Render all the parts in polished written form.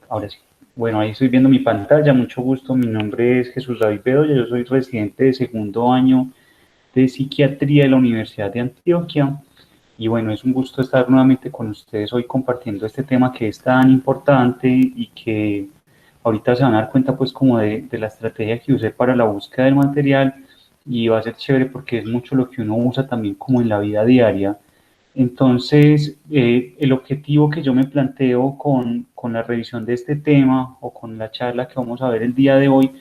Ahora sí. Bueno, ahí estoy viendo mi pantalla. Mucho gusto. Mi nombre es Jesús David Bedoya. Yo soy residente de segundo año de psiquiatría de la Universidad de Antioquia. Y bueno, es un gusto estar nuevamente con ustedes hoy compartiendo este tema que es tan importante y que ahorita se van a dar cuenta pues como de la estrategia que usé para la búsqueda del material, y va a ser chévere porque es mucho lo que uno usa también como en la vida diaria. Entonces, el objetivo que yo me planteo con la revisión de este tema o con la charla que vamos a ver el día de hoy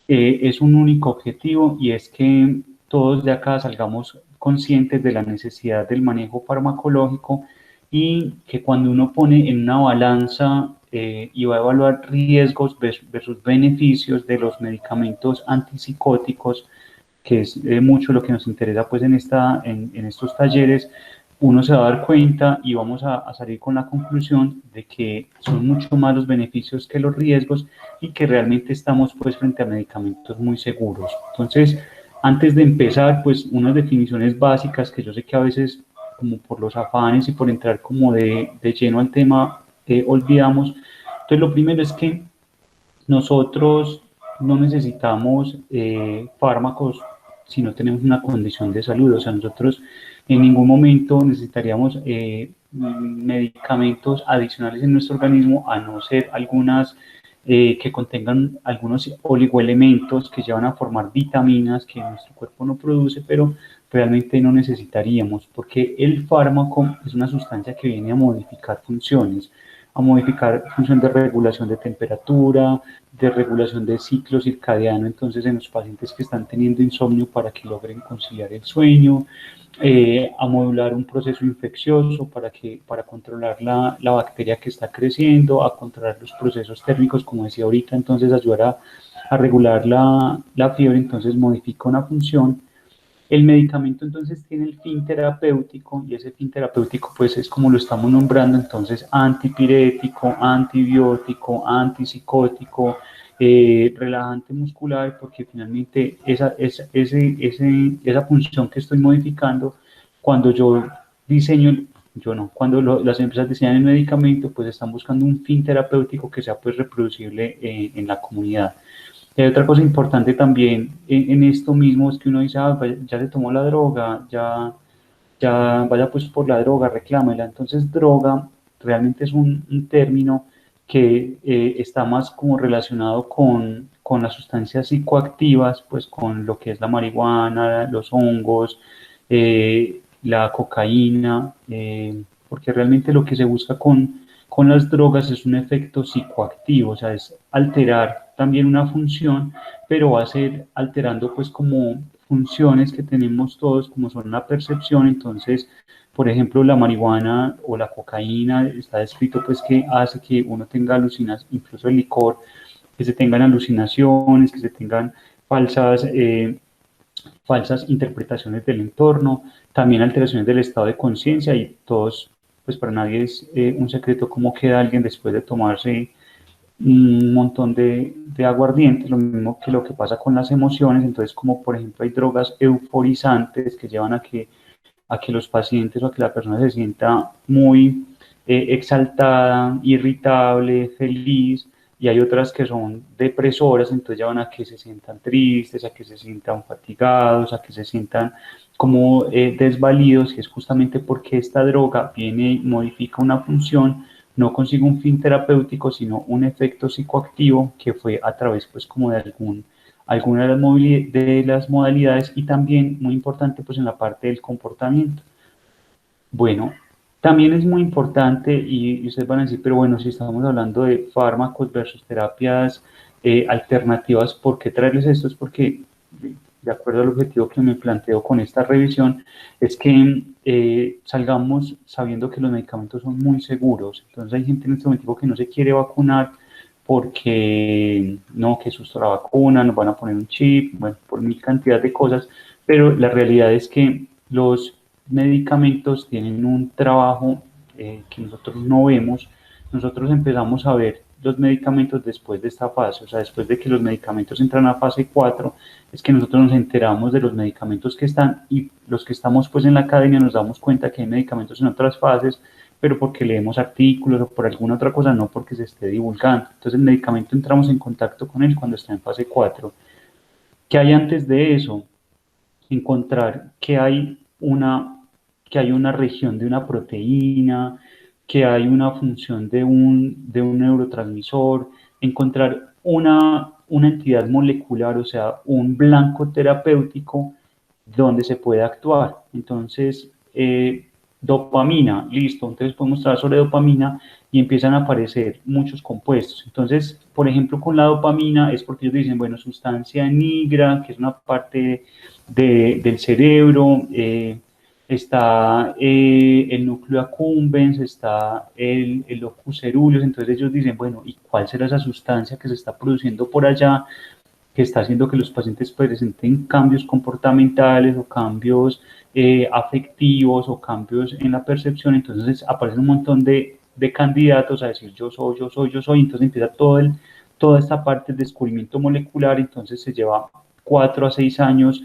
es un único objetivo, y es que todos de acá salgamos conscientes de la necesidad del manejo farmacológico, y que cuando uno pone en una balanza y va a evaluar riesgos versus beneficios de los medicamentos antipsicóticos, que es mucho lo que nos interesa pues en estos talleres, uno se va a dar cuenta y vamos a salir con la conclusión de que son mucho más los beneficios que los riesgos, y que realmente estamos pues frente a medicamentos muy seguros. Entonces, antes de empezar, pues unas definiciones básicas que yo sé que a veces, como por los afanes y por entrar como de lleno al tema, olvidamos. Entonces, lo primero es que nosotros no necesitamos fármacos si no tenemos una condición de salud. O sea, nosotros en ningún momento necesitaríamos medicamentos adicionales en nuestro organismo, a no ser algunas que contengan algunos oligoelementos que llevan a formar vitaminas que nuestro cuerpo no produce, pero realmente no necesitaríamos, porque el fármaco es una sustancia que viene a modificar función de regulación de temperatura, de regulación de ciclo circadiano. Entonces, en los pacientes que están teniendo insomnio, para que logren conciliar el sueño, a modular un proceso infeccioso para controlar la bacteria que está creciendo, a controlar los procesos térmicos, como decía ahorita, entonces ayudar a regular la fiebre, entonces modifica una función. El medicamento entonces tiene el fin terapéutico, y ese fin terapéutico pues es como lo estamos nombrando, entonces antipirético, antibiótico, antipsicótico, relajante muscular, porque finalmente esa función que estoy modificando, cuando yo diseño, yo no, cuando las empresas diseñan el medicamento, pues están buscando un fin terapéutico que sea pues reproducible en la comunidad. Y hay otra cosa importante también en esto mismo, es que uno dice, ah, ya se tomó la droga, ya vaya pues por la droga, reclámela. Entonces, droga realmente es un término que está más como relacionado con las sustancias psicoactivas, pues con lo que es la marihuana, los hongos, la cocaína, porque realmente lo que se busca con las drogas es un efecto psicoactivo, o sea, es alterar también una función, pero va a ser alterando pues como funciones que tenemos todos, como son la percepción. Entonces, por ejemplo, la marihuana o la cocaína está descrito pues que hace que uno tenga alucinaciones, incluso el licor, que se tengan alucinaciones, que se tengan falsas interpretaciones del entorno, también alteraciones del estado de conciencia. Y todos, pues para nadie es un secreto cómo queda alguien después de tomarse un montón de aguardiente, lo mismo que lo que pasa con las emociones. Entonces, como por ejemplo hay drogas euforizantes que llevan a que los pacientes o a que la persona se sienta muy exaltada, irritable, feliz, y hay otras que son depresoras, entonces llevan a que se sientan tristes, a que se sientan fatigados, a que se sientan como desvalidos, y es justamente porque esta droga viene y modifica una función, no consigue un fin terapéutico, sino un efecto psicoactivo que fue a través pues como de alguna de las modalidades, y también muy importante pues en la parte del comportamiento. Bueno, también es muy importante, y ustedes van a decir, pero bueno, si estamos hablando de fármacos versus terapias alternativas, ¿por qué traerles esto? Es porque, de acuerdo al objetivo que me planteo con esta revisión, es que salgamos sabiendo que los medicamentos son muy seguros. Entonces hay gente en este momento que no se quiere vacunar porque no, que susto la vacuna, nos van a poner un chip, bueno, por mil cantidad de cosas, pero la realidad es que los medicamentos tienen un trabajo que nosotros no vemos. Nosotros empezamos a ver los medicamentos después de esta fase, o sea, después de que los medicamentos entran a fase 4, es que nosotros nos enteramos de los medicamentos que están, y los que estamos pues en la academia nos damos cuenta que hay medicamentos en otras fases pero porque leemos artículos o por alguna otra cosa, no porque se esté divulgando. Entonces el medicamento entramos en contacto con él cuando está en fase 4. ¿Qué hay antes de eso? Encontrar que hay una región de una proteína, que hay una función de un neurotransmisor, encontrar una entidad molecular, o sea, un blanco terapéutico donde se puede actuar. Entonces, dopamina, listo, entonces podemos trabajar sobre dopamina y empiezan a aparecer muchos compuestos. Entonces, por ejemplo, con la dopamina es porque ellos dicen, bueno, sustancia negra, que es una parte del cerebro, está el núcleo accumbens, está el locus ceruleus, entonces ellos dicen, bueno, ¿y cuál será esa sustancia que se está produciendo por allá, que está haciendo que los pacientes presenten cambios comportamentales o cambios afectivos o cambios en la percepción? Entonces aparecen un montón de candidatos a decir yo soy, yo soy, yo soy, entonces empieza toda esta parte del descubrimiento molecular, entonces se lleva 4 a 6 años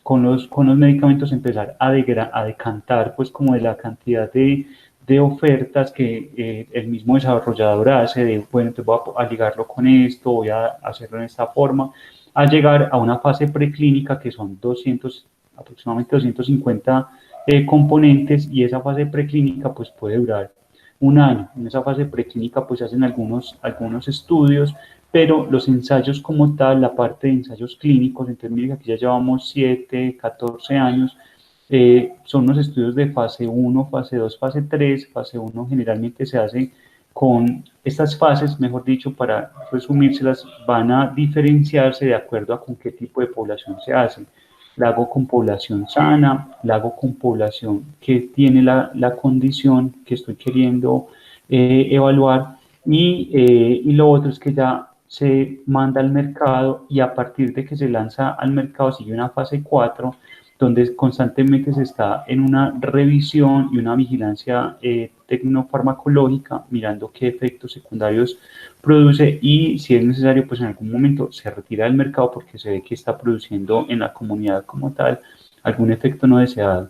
con los medicamentos empezar a decantar pues como de la cantidad de ofertas que el mismo desarrollador hace, de bueno, entonces voy a ligarlo con esto, voy a hacerlo en esta forma, a llegar a una fase preclínica que son 200, aproximadamente 250 componentes, y esa fase preclínica pues puede durar un año. En esa fase preclínica pues se hacen algunos estudios, pero los ensayos como tal, la parte de ensayos clínicos, entonces mira que aquí ya llevamos 7, 14 años, son los estudios de fase 1, fase 2, fase 3. Fase 1 generalmente se hace con estas fases, mejor dicho, para resumírselas, van a diferenciarse de acuerdo a con qué tipo de población se hace. La hago con población sana, la hago con población que tiene la condición que estoy queriendo evaluar, y lo otro es que ya se manda al mercado, y a partir de que se lanza al mercado sigue una fase 4 donde constantemente se está en una revisión y una vigilancia tecnofarmacológica, mirando qué efectos secundarios produce, y si es necesario, pues en algún momento se retira del mercado porque se ve que está produciendo en la comunidad como tal algún efecto no deseado.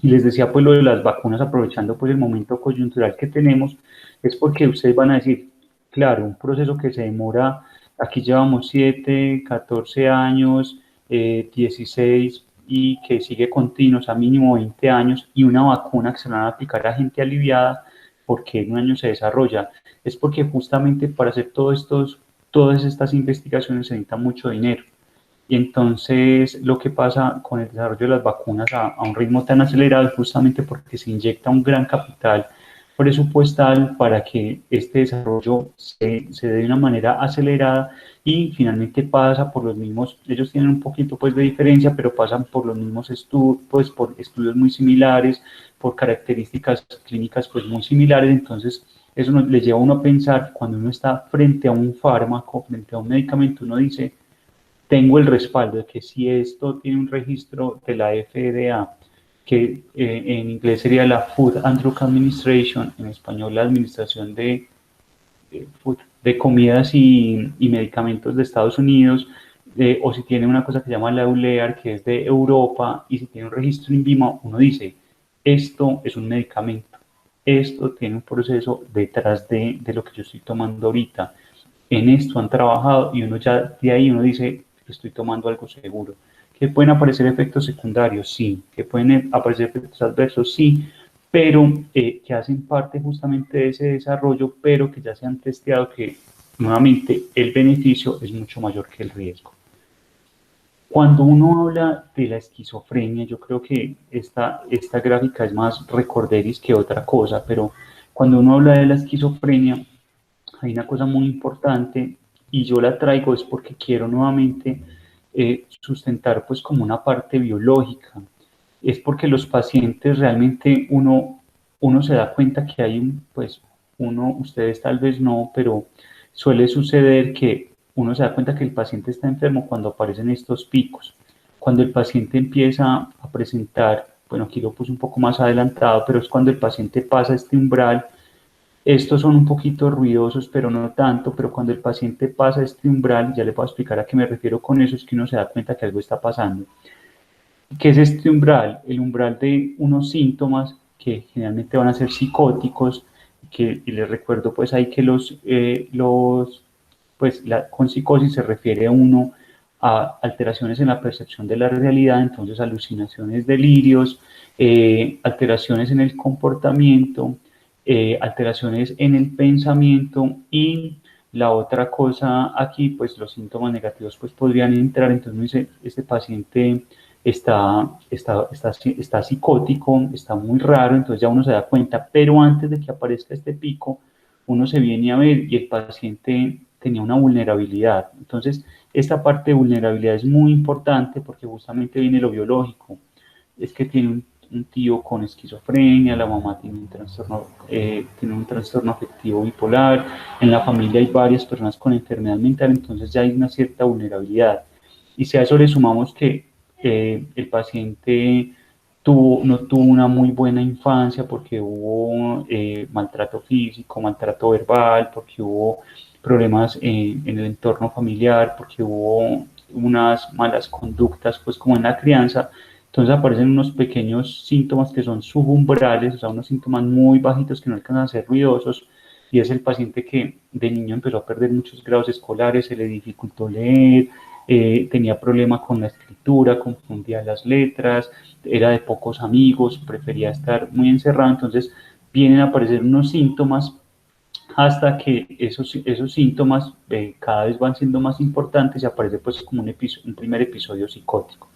Y les decía pues lo de las vacunas, aprovechando pues el momento coyuntural que tenemos, es porque ustedes van a decir, claro, un proceso que se demora, aquí llevamos 7, 14 años, 16, y que sigue continuo, o sea, mínimo 20 años, y una vacuna que se van a aplicar a gente aliviada, porque en un año se desarrolla. Es porque justamente para hacer todas estas investigaciones se necesita mucho dinero. Y entonces lo que pasa con el desarrollo de las vacunas a un ritmo tan acelerado es justamente porque se inyecta un gran capital presupuestal para que este desarrollo se dé de una manera acelerada, y finalmente pasa por los mismos, ellos tienen un poquito pues de diferencia, pero pasan por los mismos estudios, pues por estudios muy similares, por características clínicas pues muy similares. Entonces eso le lleva a uno a pensar, cuando uno está frente a un fármaco, frente a un medicamento, uno dice, tengo el respaldo de que si esto tiene un registro de la FDA, que en inglés sería la Food and Drug Administration, en español la Administración de Comidas y Medicamentos de Estados Unidos, o si tiene una cosa que se llama la EULEAR, que es de Europa, y si tiene un registro INVIMA, uno dice, esto es un medicamento, esto tiene un proceso detrás de lo que yo estoy tomando ahorita, en esto han trabajado, y uno ya de ahí uno dice, estoy tomando algo seguro. ¿Que pueden aparecer efectos secundarios? Sí. ¿Que pueden aparecer efectos adversos? Sí, pero que hacen parte justamente de ese desarrollo, pero que ya se han testeado que nuevamente el beneficio es mucho mayor que el riesgo. Cuando uno habla de la esquizofrenia, yo creo que esta gráfica es más recorderis que otra cosa, pero cuando uno habla de la esquizofrenia, hay una cosa muy importante, y yo la traigo es porque quiero nuevamente sustentar pues como una parte biológica. Es porque los pacientes realmente uno se da cuenta que hay pues ustedes tal vez no, pero suele suceder que uno se da cuenta que el paciente está enfermo cuando aparecen estos picos. Cuando el paciente empieza a presentar, bueno, aquí lo puse un poco más adelantado, pero es cuando el paciente pasa este umbral. Estos son un poquito ruidosos, pero no tanto, pero cuando el paciente pasa este umbral, ya le puedo explicar a qué me refiero con eso, es que uno se da cuenta que algo está pasando. ¿Qué es este umbral? El umbral de unos síntomas que generalmente van a ser psicóticos, y les recuerdo pues ahí que con psicosis se refiere a uno a alteraciones en la percepción de la realidad, entonces alucinaciones, delirios, alteraciones en el comportamiento, alteraciones en el pensamiento, y la otra cosa aquí, pues los síntomas negativos pues podrían entrar. Entonces uno dice, este paciente está psicótico, está muy raro, entonces ya uno se da cuenta, pero antes de que aparezca este pico, uno se viene a ver y el paciente tenía una vulnerabilidad. Entonces, esta parte de vulnerabilidad es muy importante porque justamente viene lo biológico. Es que tiene un tío con esquizofrenia, la mamá tiene un trastorno afectivo bipolar, en la familia hay varias personas con enfermedad mental, entonces ya hay una cierta vulnerabilidad. Y si a eso le sumamos que el paciente no tuvo una muy buena infancia porque hubo maltrato físico, maltrato verbal, porque hubo problemas en el entorno familiar, porque hubo unas malas conductas, pues como en la crianza, entonces aparecen unos pequeños síntomas que son subumbrales, o sea, unos síntomas muy bajitos que no alcanzan a ser ruidosos, y es el paciente que de niño empezó a perder muchos grados escolares, se le dificultó leer, tenía problemas con la escritura, confundía las letras, era de pocos amigos, prefería estar muy encerrado. Entonces vienen a aparecer unos síntomas hasta que esos síntomas cada vez van siendo más importantes y aparece pues como un primer episodio psicótico.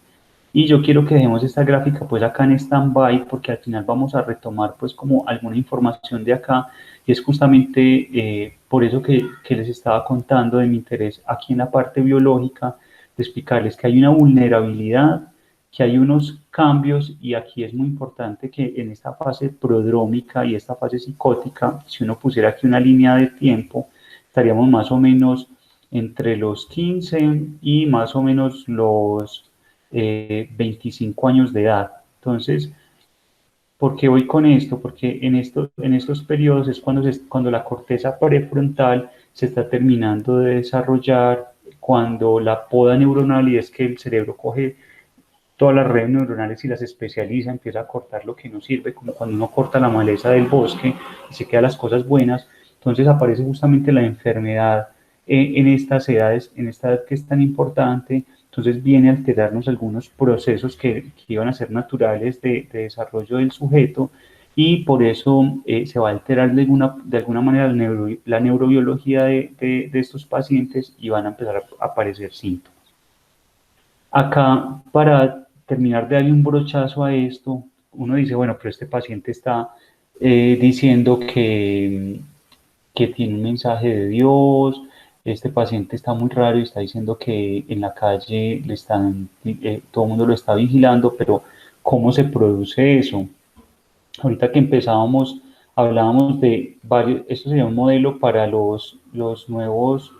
Y yo quiero que dejemos esta gráfica pues acá en stand-by, porque al final vamos a retomar pues como alguna información de acá, y es justamente por eso que les estaba contando de mi interés aquí en la parte biológica, de explicarles que hay una vulnerabilidad, que hay unos cambios, y aquí es muy importante que en esta fase prodrómica y esta fase psicótica, si uno pusiera aquí una línea de tiempo, estaríamos más o menos entre los 15 y más o menos los 25 años de edad. Entonces, ¿por qué voy con esto? Porque en estos periodos es cuando la corteza prefrontal se está terminando de desarrollar, cuando la poda neuronal, y es que el cerebro coge todas las redes neuronales y las especializa, empieza a cortar lo que no sirve, como cuando uno corta la maleza del bosque y se quedan las cosas buenas. Entonces aparece justamente la enfermedad en estas edades, en esta edad que es tan importante. Entonces viene a alterarnos algunos procesos que iban a ser naturales de desarrollo del sujeto, y por eso se va a alterar de alguna manera la neurobiología de estos pacientes, y van a empezar a aparecer síntomas. Acá, para terminar de darle un brochazo a esto, uno dice, bueno, pero este paciente está diciendo que tiene un mensaje de Dios, este paciente está muy raro y está diciendo que en la calle todo el mundo lo está vigilando, pero ¿cómo se produce eso? Ahorita que empezábamos, hablábamos de varios, esto sería un modelo para los nuevos,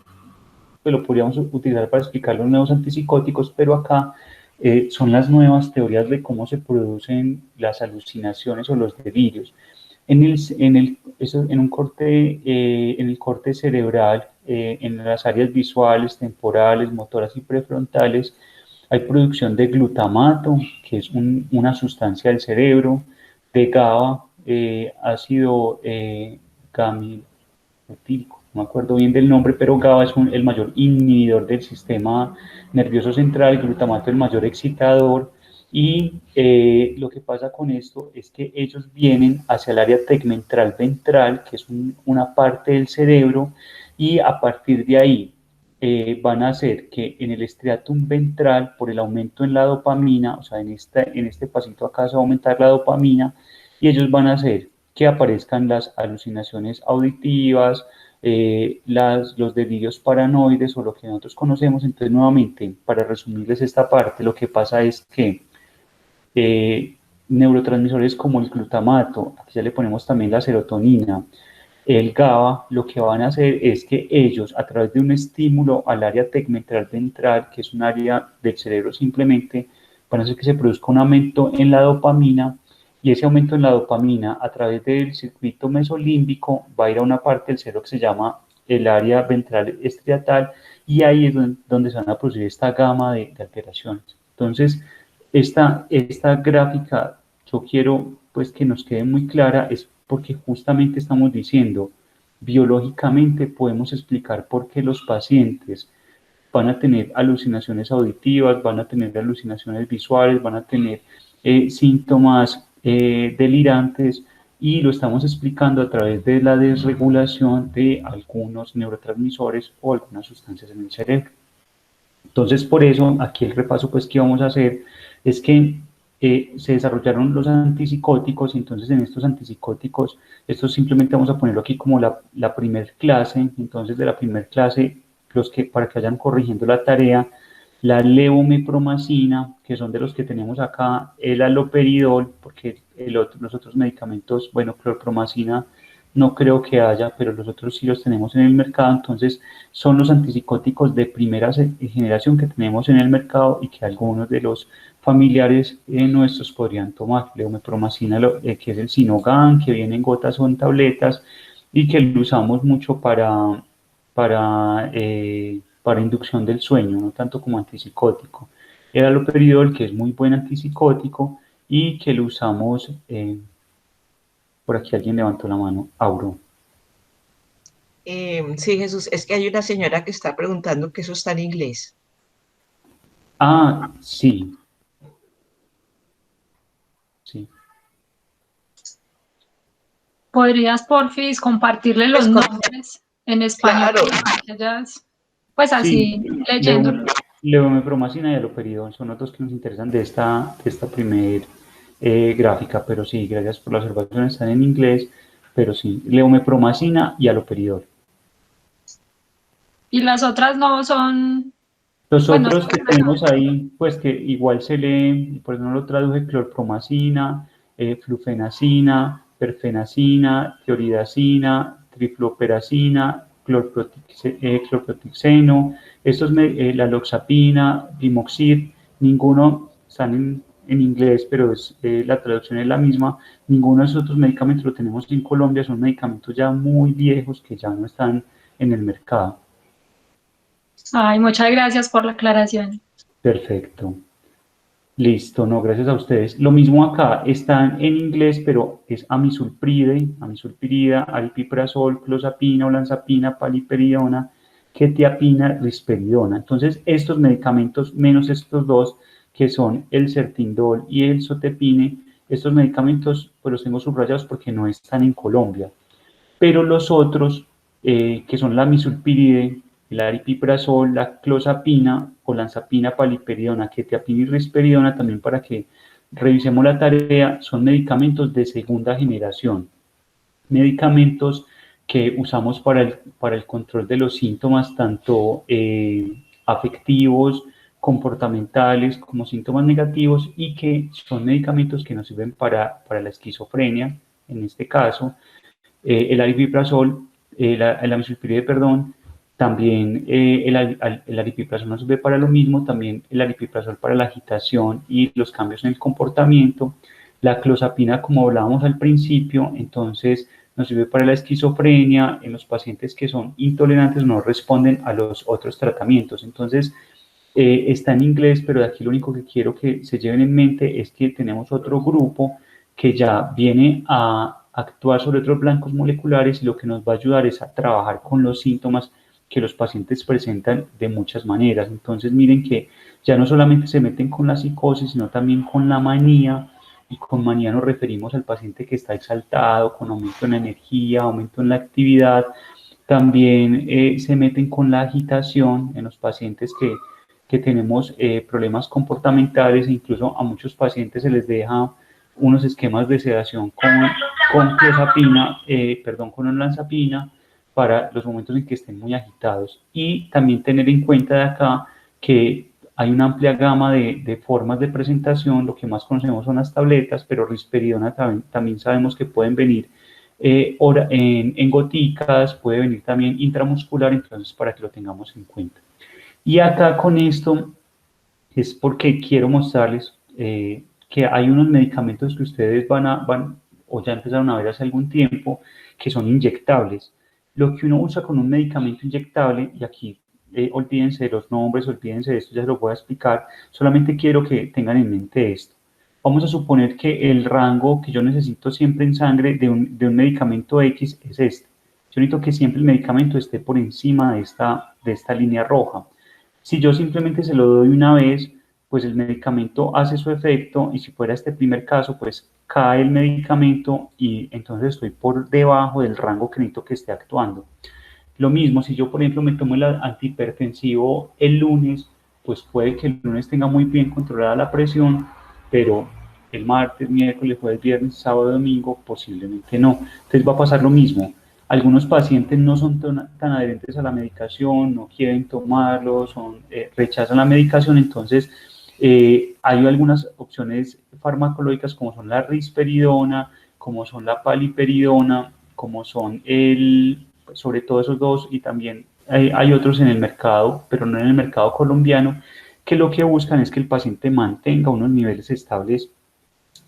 pues lo podríamos utilizar para explicar los nuevos antipsicóticos, pero acá son las nuevas teorías de cómo se producen las alucinaciones o los delirios. En el corte cerebral, en las áreas visuales, temporales, motoras y prefrontales, hay producción de glutamato, que es una sustancia del cerebro, de GABA, ácido gamilotílico, no me acuerdo bien del nombre, pero GABA es el mayor inhibidor del sistema nervioso central, glutamato el mayor excitador, y lo que pasa con esto es que ellos vienen hacia el área tegmentral ventral, que es una parte del cerebro, y a partir de ahí van a hacer que en el estriatum ventral, por el aumento en la dopamina, o sea, en este pasito acá se va a aumentar la dopamina, y ellos van a hacer que aparezcan las alucinaciones auditivas, los delirios paranoides o lo que nosotros conocemos. Entonces, nuevamente, para resumirles esta parte, lo que pasa es que neurotransmisores como el glutamato, aquí ya le ponemos también la serotonina, el GABA, lo que van a hacer es que ellos, a través de un estímulo al área tegmentral ventral, que es un área del cerebro simplemente, van a hacer que se produzca un aumento en la dopamina, y ese aumento en la dopamina a través del circuito mesolímbico va a ir a una parte del cerebro que se llama el área ventral estriatal, y ahí es donde se van a producir esta gama de alteraciones. Entonces, esta gráfica yo quiero pues que nos quede muy clara es porque justamente estamos diciendo, biológicamente podemos explicar por qué los pacientes van a tener alucinaciones auditivas, van a tener alucinaciones visuales, van a tener síntomas delirantes, y lo estamos explicando a través de la desregulación de algunos neurotransmisores o algunas sustancias en el cerebro. Entonces, por eso, aquí el repaso pues, que vamos a hacer es que se desarrollaron los antipsicóticos. Entonces en estos antipsicóticos, esto simplemente vamos a ponerlo aquí como la primer clase. Entonces de la primer clase, para que vayan corrigiendo la tarea, la levomepromacina, que son de los que tenemos acá, el haloperidol, porque los otros medicamentos, bueno, clorpromacina no creo que haya, pero los otros sí los tenemos en el mercado. Entonces son los antipsicóticos de primera generación que tenemos en el mercado y que algunos de los familiares nuestros podrían tomar. Levomepromacina, que es el Sinogan, que viene en gotas o en tabletas, y que lo usamos mucho para inducción del sueño, no tanto como antipsicótico. El haloperidol, que es muy buen antipsicótico y que lo usamos, por aquí alguien levantó la mano, Auro. Sí, Jesús, es que hay una señora que está preguntando que eso está en inglés. Ah, sí. Sí. ¿Podrías, porfis, compartirle los nombres en español? Claro. Pues así, Sí, leyéndolo. levomepromacina y haloperidol son los dos que nos interesan de esta primer gráfica, pero sí, gracias por la observación, están en inglés, pero sí, levomepromacina y haloperidol. Y las otras no son... Los bueno, otros que tenemos ahí, pues que igual se leen, por eso no lo traduje: clorpromacina, flufenacina, perfenacina, tioridacina, trifluoperacina, clorprotixeno, la loxapina, dimoxid, ninguno están en inglés, pero la traducción es la misma. Ninguno de esos otros medicamentos lo tenemos en Colombia, son medicamentos ya muy viejos que ya no están en el mercado. Ay, muchas gracias por la aclaración. Perfecto. Listo, no, gracias a ustedes. Lo mismo acá, están en inglés, pero es amisulpride, amisulpirida, aripiprazol, clozapina, olanzapina, paliperidona, quetiapina, risperidona. Entonces, estos medicamentos, menos estos dos, que son el certindol y el sotepine, estos medicamentos pues los tengo subrayados porque no están en Colombia. Pero los otros, que son la misulpiride, el aripiprazol, la clozapina, olanzapina, paliperidona, quetiapina y risperidona, también para que revisemos la tarea, son medicamentos de segunda generación, medicamentos que usamos para el control de los síntomas, tanto afectivos, comportamentales, como síntomas negativos, y que son medicamentos que nos sirven para la esquizofrenia, en este caso. El aripiprazol, el amisulpiride, perdón, también el aripiprazol nos sirve para lo mismo, también el aripiprazol para la agitación y los cambios en el comportamiento. La clozapina, como hablábamos al principio, entonces nos sirve para la esquizofrenia. En los pacientes que son intolerantes no responden a los otros tratamientos. Entonces, está en inglés, pero de aquí lo único que quiero que se lleven en mente es que tenemos otro grupo que ya viene a actuar sobre otros blancos moleculares, y lo que nos va a ayudar es a trabajar con los síntomas que los pacientes presentan de muchas maneras. Entonces miren que ya no solamente se meten con la psicosis, sino también con la manía, y con manía nos referimos al paciente que está exaltado, con aumento en la energía, aumento en la actividad. También se meten con la agitación en los pacientes que tenemos problemas comportamentales, e incluso a muchos pacientes se les deja unos esquemas de sedación con clozapina, con olanzapina, para los momentos en que estén muy agitados. Y también tener en cuenta de acá que hay una amplia gama de formas de presentación. Lo que más conocemos son las tabletas, pero risperidona también sabemos que pueden venir en goticas, puede venir también intramuscular, entonces para que lo tengamos en cuenta. Y acá con esto es porque quiero mostrarles que hay unos medicamentos que ustedes van o ya empezaron a ver hace algún tiempo, que son inyectables. Lo que uno usa con un medicamento inyectable, y aquí olvídense de los nombres, olvídense de esto, ya se lo voy a explicar, solamente quiero que tengan en mente esto. Vamos a suponer que el rango que yo necesito siempre en sangre de un medicamento X es este. Yo necesito que siempre el medicamento esté por encima de esta línea roja. Si yo simplemente se lo doy una vez, pues el medicamento hace su efecto y si fuera este primer caso, pues cae el medicamento y entonces estoy por debajo del rango que necesito que esté actuando. Lo mismo, si yo, por ejemplo, me tomo el antihipertensivo el lunes, pues puede que el lunes tenga muy bien controlada la presión, pero el martes, miércoles, jueves, viernes, sábado, domingo, posiblemente no. Entonces va a pasar lo mismo. Algunos pacientes no son tan adherentes a la medicación, no quieren tomarlo, rechazan la medicación, entonces hay algunas opciones farmacológicas como son la risperidona, como son la paliperidona, como son sobre todo esos dos, y también hay otros en el mercado, pero no en el mercado colombiano, que lo que buscan es que el paciente mantenga unos niveles estables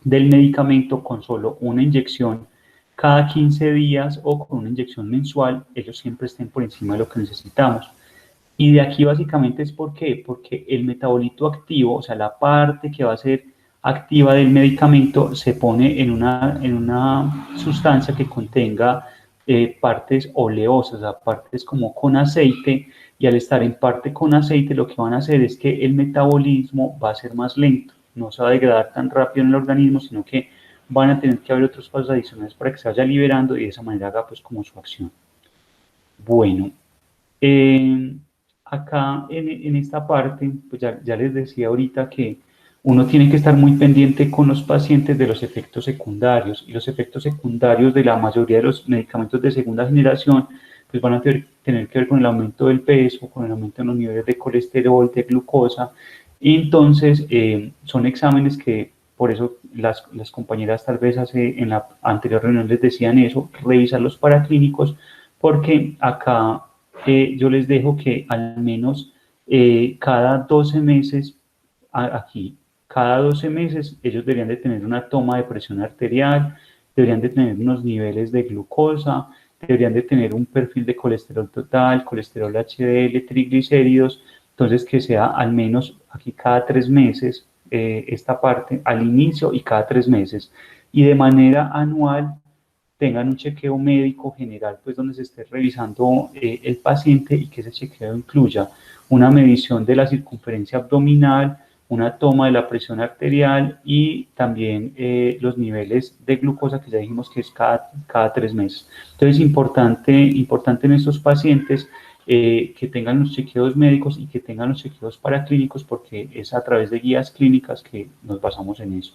del medicamento con solo una inyección cada 15 días o con una inyección mensual, ellos siempre estén por encima de lo que necesitamos. Y de aquí básicamente es ¿por qué? Porque el metabolito activo, o sea, la parte que va a ser activa del medicamento, se pone en una sustancia que contenga partes oleosas, o sea, partes como con aceite, y al estar en parte con aceite, lo que van a hacer es que el metabolismo va a ser más lento, no se va a degradar tan rápido en el organismo, sino que van a tener que haber otros pasos adicionales para que se vaya liberando y de esa manera haga pues como su acción. Bueno, acá en esta parte, pues ya les decía ahorita que uno tiene que estar muy pendiente con los pacientes de los efectos secundarios, y los efectos secundarios de la mayoría de los medicamentos de segunda generación pues van a tener que ver con el aumento del peso, con el aumento de los niveles de colesterol, de glucosa, y entonces son exámenes que por eso las compañeras tal vez en la anterior reunión les decían eso, revisar los paraclínicos, porque acá yo les dejo que al menos cada 12 meses, aquí, cada 12 meses ellos deberían de tener una toma de presión arterial, deberían de tener unos niveles de glucosa, deberían de tener un perfil de colesterol total, colesterol HDL, triglicéridos, entonces que sea al menos aquí cada 3 meses esta parte al inicio y cada 3 meses, y de manera anual tengan un chequeo médico general, pues donde se esté revisando el paciente, y que ese chequeo incluya una medición de la circunferencia abdominal, una toma de la presión arterial y también los niveles de glucosa, que ya dijimos que es cada 3 meses. Entonces, importante en estos pacientes que tengan los chequeos médicos y que tengan los chequeos paraclínicos, porque es a través de guías clínicas que nos basamos en eso.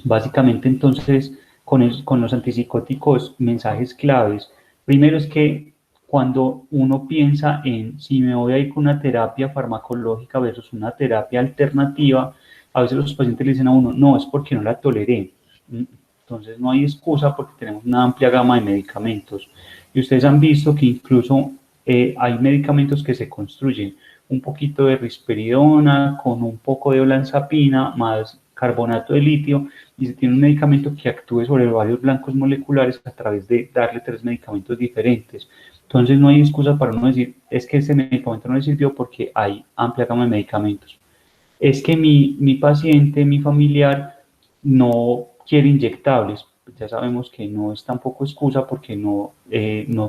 Básicamente, entonces, con los antipsicóticos, mensajes claves. Primero es que cuando uno piensa en si me voy a ir con una terapia farmacológica versus una terapia alternativa, a veces los pacientes le dicen a uno, no, es porque no la toleré. Entonces no hay excusa porque tenemos una amplia gama de medicamentos. Y ustedes han visto que incluso hay medicamentos que se construyen un poquito de risperidona con un poco de olanzapina más carbonato de litio, y se tiene un medicamento que actúe sobre varios blancos moleculares a través de darle 3 medicamentos diferentes. Entonces no hay excusa para no decir, es que ese medicamento no le sirvió porque hay amplia gama de medicamentos. Es que mi paciente, mi familiar, no quiere inyectables. Ya sabemos que no es tampoco excusa porque no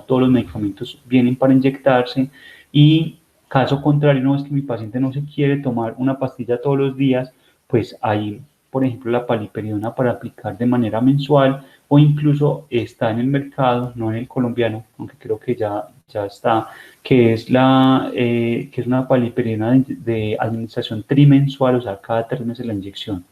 todos los medicamentos vienen para inyectarse, y caso contrario, no es que mi paciente no se quiere tomar una pastilla todos los días, pues hay, por ejemplo, la paliperidona para aplicar de manera mensual, o incluso está en el mercado, no en el colombiano, aunque creo que ya está, que es una paliperidona de administración trimensual, o sea, cada 3 meses la inyección.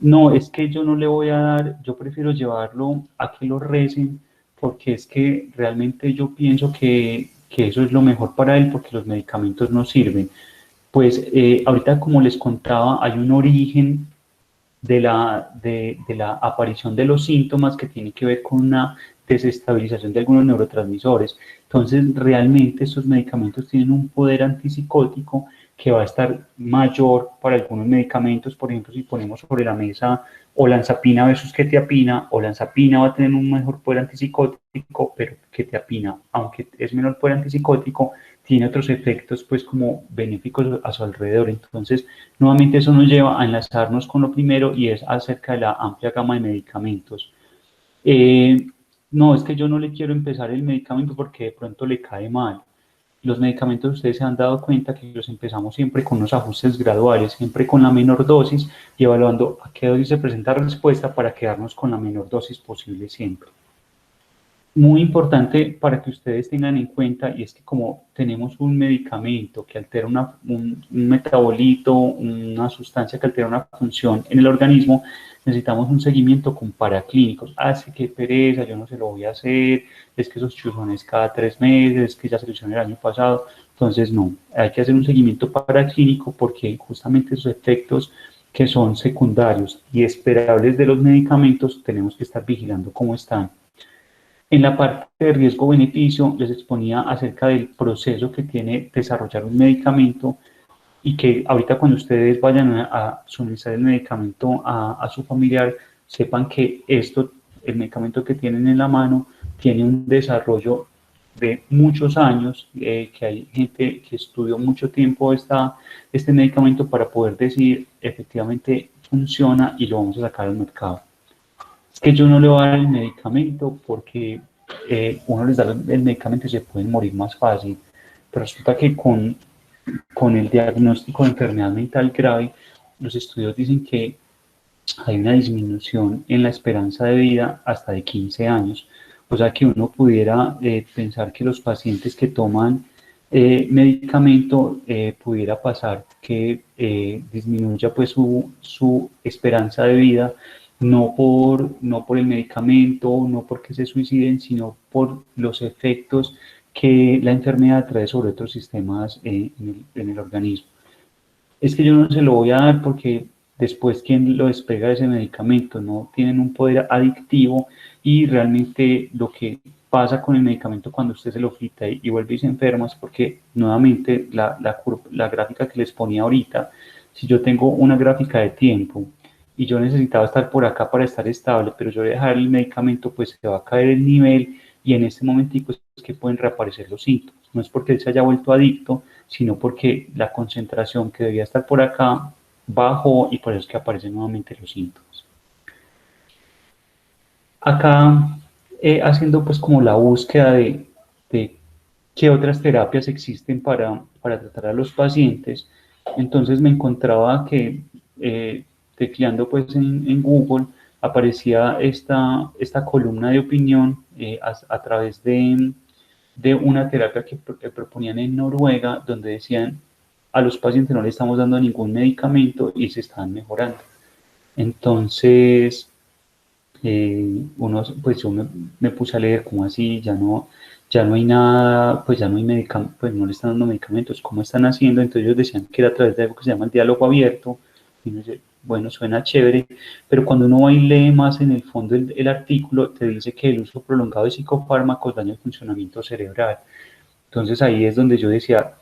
No, es que yo no le voy a dar, yo prefiero llevarlo a que lo recen, porque es que realmente yo pienso que eso es lo mejor para él, porque los medicamentos no sirven. Pues ahorita, como les contaba, hay un origen de la aparición de los síntomas que tiene que ver con una desestabilización de algunos neurotransmisores. Entonces, realmente estos medicamentos tienen un poder antipsicótico que va a estar mayor para algunos medicamentos. Por ejemplo, si ponemos sobre la mesa olanzapina versus quetiapina, olanzapina va a tener un mejor poder antipsicótico, pero quetiapina, aunque es menor poder antipsicótico, tiene otros efectos pues como benéficos a su alrededor. Entonces, nuevamente eso nos lleva a enlazarnos con lo primero y es acerca de la amplia gama de medicamentos. No, es que yo no le quiero empezar el medicamento porque de pronto le cae mal. Los medicamentos, ustedes se han dado cuenta que los empezamos siempre con unos ajustes graduales, siempre con la menor dosis y evaluando a qué dosis se presenta respuesta para quedarnos con la menor dosis posible siempre. Muy importante para que ustedes tengan en cuenta, y es que como tenemos un medicamento que altera un metabolito, una sustancia que altera una función en el organismo, necesitamos un seguimiento con paraclínicos. Así que pereza, yo no se lo voy a hacer, es que esos chuzones cada 3 meses, es que ya se lo hicieron el año pasado. Entonces no, hay que hacer un seguimiento paraclínico porque justamente esos efectos que son secundarios y esperables de los medicamentos tenemos que estar vigilando cómo están. En la parte de riesgo-beneficio les exponía acerca del proceso que tiene desarrollar un medicamento y que ahorita cuando ustedes vayan a suministrar el medicamento a su familiar, sepan que el medicamento que tienen en la mano, tiene un desarrollo de muchos años, que hay gente que estudió mucho tiempo este medicamento para poder decir efectivamente funciona y lo vamos a sacar al mercado. Es que yo no le voy a dar el medicamento porque uno les da el medicamento y se pueden morir más fácil. Pero resulta que con el diagnóstico de enfermedad mental grave, los estudios dicen que hay una disminución en la esperanza de vida hasta de 15 años. O sea que uno pudiera pensar que los pacientes que toman medicamento pudiera pasar que disminuya pues su esperanza de vida, no por el medicamento, no porque se suiciden, sino por los efectos que la enfermedad trae sobre otros sistemas en el organismo. Es que yo no se lo voy a dar porque después quien lo despega de ese medicamento no tienen un poder adictivo y realmente lo que pasa con el medicamento cuando usted se lo quita y vuelve y se enferma es porque nuevamente la gráfica que les ponía ahorita, si yo tengo una gráfica de tiempo y yo necesitaba estar por acá para estar estable, pero yo voy a dejar el medicamento, pues se va a caer el nivel y en este momentico es que pueden reaparecer los síntomas. No es porque él se haya vuelto adicto, sino porque la concentración que debía estar por acá bajó y por eso es que aparecen nuevamente los síntomas. Acá, haciendo pues como la búsqueda de qué otras terapias existen para tratar a los pacientes, entonces me encontraba que tecleando pues en Google aparecía esta columna de opinión a través de una terapia que proponían en Noruega, donde decían a los pacientes no le estamos dando ningún medicamento y se están mejorando. Entonces, pues yo me puse a leer como así, ya no hay nada, pues ya no hay medicamentos, pues no le están dando medicamentos, ¿cómo están haciendo? Entonces ellos decían que era a través de algo que se llama el diálogo abierto, y uno dice, bueno, suena chévere, pero cuando uno va y lee más en el fondo el artículo, te dice que el uso prolongado de psicofármacos daña el funcionamiento cerebral. Entonces ahí es donde yo decía,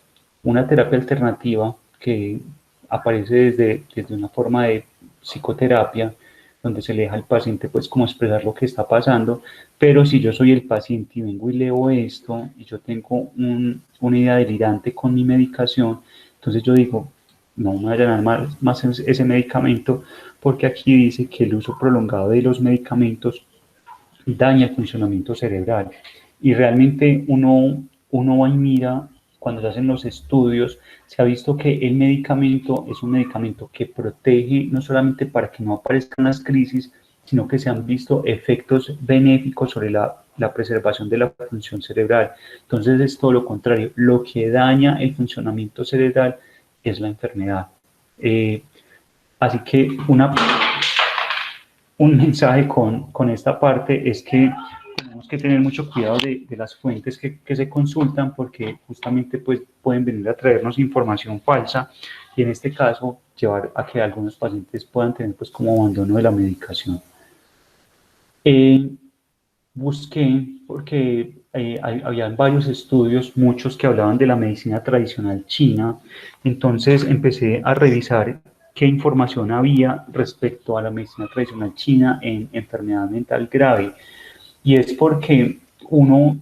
una terapia alternativa que aparece desde una forma de psicoterapia, donde se le deja al paciente pues como expresar lo que está pasando, pero si yo soy el paciente y vengo y leo esto y yo tengo una idea delirante con mi medicación, entonces yo digo, no me vayan a dar más ese medicamento porque aquí dice que el uso prolongado de los medicamentos daña el funcionamiento cerebral y realmente uno va y mira cuando se hacen los estudios, se ha visto que el medicamento es un medicamento que protege no solamente para que no aparezcan las crisis, sino que se han visto efectos benéficos sobre la preservación de la función cerebral. Entonces es todo lo contrario, lo que daña el funcionamiento cerebral es la enfermedad. Así que un mensaje con esta parte es que tenemos que tener mucho cuidado de las fuentes que se consultan porque justamente pues, pueden venir a traernos información falsa y en este caso llevar a que algunos pacientes puedan tener pues como abandono de la medicación. Busqué porque había varios estudios, muchos que hablaban de la medicina tradicional china, entonces empecé a revisar qué información había respecto a la medicina tradicional china en enfermedad mental grave. Y es porque uno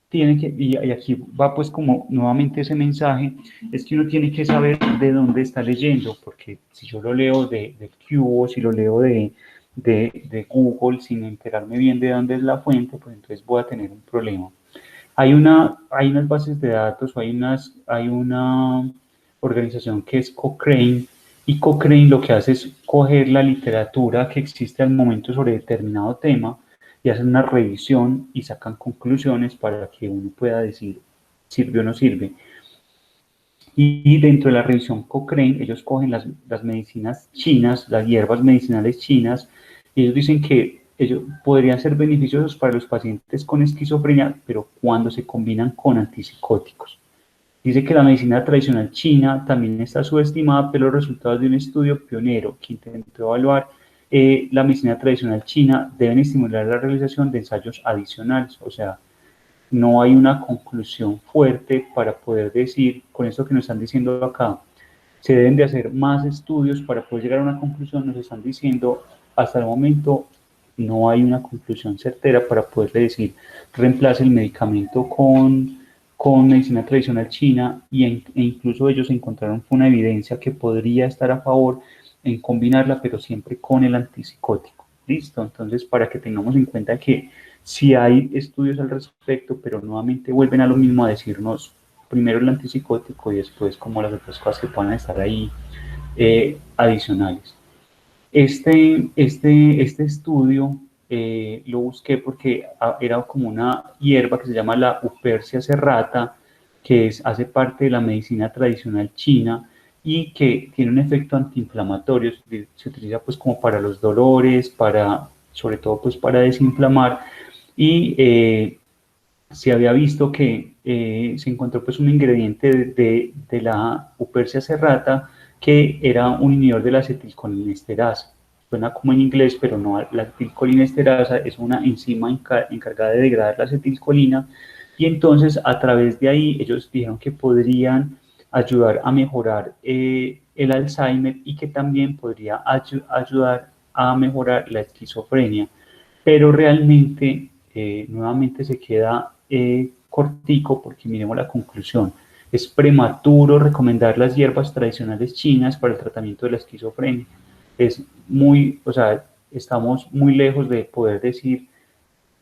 tiene que, y aquí va pues como nuevamente ese mensaje, es que uno tiene que saber de dónde está leyendo, porque si yo lo leo de Cubo, si lo leo de Google sin enterarme bien de dónde es la fuente, pues entonces voy a tener un problema. Hay unas bases de datos, o hay una organización que es Cochrane, y Cochrane lo que hace es coger la literatura que existe al momento sobre determinado tema y hacen una revisión y sacan conclusiones para que uno pueda decir sirve o no sirve. Y dentro de la revisión Cochrane, ellos cogen las medicinas chinas, las hierbas medicinales chinas, y ellos dicen que ellos podrían ser beneficiosos para los pacientes con esquizofrenia, pero cuando se combinan con antipsicóticos. Dice que la medicina tradicional china también está subestimada, pero los resultados de un estudio pionero que intentó evaluar la medicina tradicional china deben estimular la realización de ensayos adicionales. O sea, no hay una conclusión fuerte para poder decir, con esto que nos están diciendo acá, se deben de hacer más estudios para poder llegar a una conclusión. Nos están diciendo, hasta el momento no hay una conclusión certera para poderle decir, reemplace el medicamento con medicina tradicional china, e incluso ellos encontraron una evidencia que podría estar a favor en combinarla, pero siempre con el antipsicótico. ¿Listo? Entonces, para que tengamos en cuenta que sí hay estudios al respecto, pero nuevamente vuelven a lo mismo, a decirnos primero el antipsicótico y después como las otras cosas que puedan estar ahí adicionales. Este estudio lo busqué porque era como una hierba que se llama la Upercia serrata, que hace parte de la medicina tradicional china y que tiene un efecto antiinflamatorio. Se utiliza pues como para los dolores, sobre todo pues para desinflamar, y se había visto que se encontró pues un ingrediente de la Upercia serrata que era un inhibidor de la acetilcolinesterasa. Suena como en inglés, pero no, la acetilcolinesterasa es una enzima encargada de degradar la acetilcolina, y entonces a través de ahí ellos dijeron que podrían ayudar a mejorar el Alzheimer, y que también podría ayudar a mejorar la esquizofrenia, pero realmente nuevamente se queda cortico, porque miremos la conclusión. Es prematuro recomendar las hierbas tradicionales chinas para el tratamiento de la esquizofrenia. Es muy, o sea, estamos muy lejos de poder decir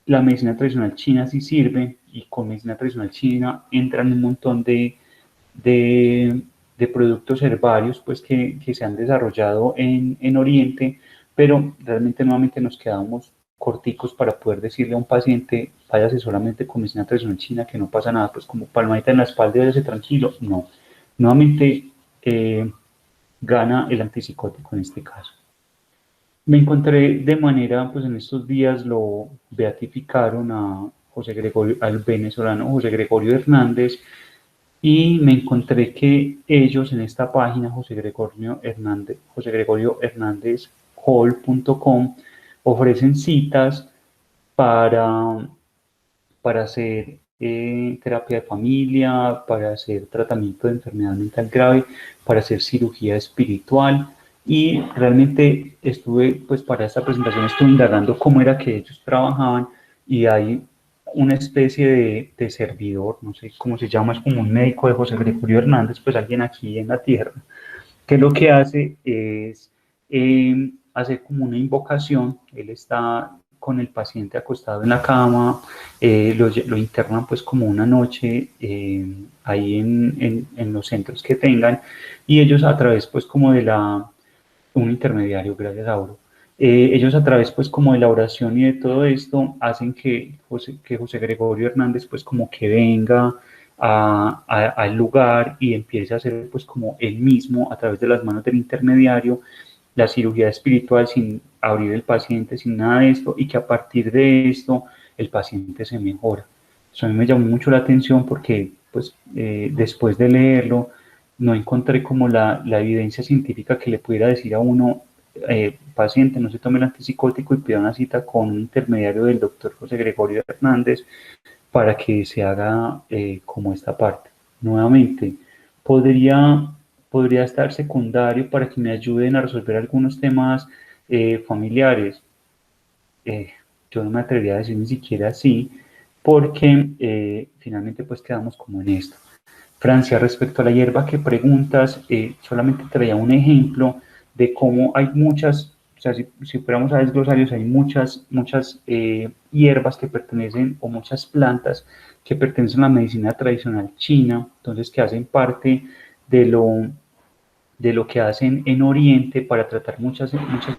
la medicina tradicional china sí sirve, y con medicina tradicional china entran un montón de, de productos herbarios pues que se han desarrollado en Oriente, pero realmente nuevamente nos quedamos corticos para poder decirle a un paciente, váyase solamente con medicina tradicional china, que no pasa nada, pues como palmadita en la espalda y váyase tranquilo. No, nuevamente gana el antipsicótico en este caso. Me encontré de manera, pues en estos días lo beatificaron a José Gregorio, al venezolano José Gregorio Hernández, y me encontré que ellos en esta página, José Gregorio Hernández Hall.com, ofrecen citas para, para hacer terapia de familia, para hacer tratamiento de enfermedad mental grave, para hacer cirugía espiritual. Y realmente estuve, pues para esta presentación estuve indagando cómo era que ellos trabajaban, y hay una especie de servidor, no sé cómo se llama, es como un médico de José Gregorio Hernández, pues alguien aquí en la tierra, que lo que hace es hacer como una invocación. Él está con el paciente acostado en la cama, lo internan pues como una noche ahí en los centros que tengan, y ellos a través pues como de un intermediario, gracias a Oro. Ellos a través pues como de la oración y de todo esto hacen que José Gregorio Hernández pues como que venga al lugar y empiece a hacer pues como él mismo a través de las manos del intermediario la cirugía espiritual, sin abrir el paciente, sin nada de esto, y que a partir de esto el paciente se mejora. Eso a mí me llamó mucho la atención porque pues después de leerlo no encontré como la evidencia científica que le pudiera decir a uno, paciente, no se tome el antipsicótico y pida una cita con un intermediario del doctor José Gregorio Hernández para que se haga como esta parte. Nuevamente, podría estar secundario para que me ayuden a resolver algunos temas familiares. Yo no me atrevería a decir ni siquiera así, porque finalmente pues quedamos como en esto. Francia, respecto a la hierba que preguntas, solamente traía un ejemplo de cómo hay muchas, o sea, si fuéramos a desglosarios, hay muchas hierbas que pertenecen, o muchas plantas que pertenecen a la medicina tradicional china, entonces que hacen parte de lo que hacen en Oriente para tratar muchas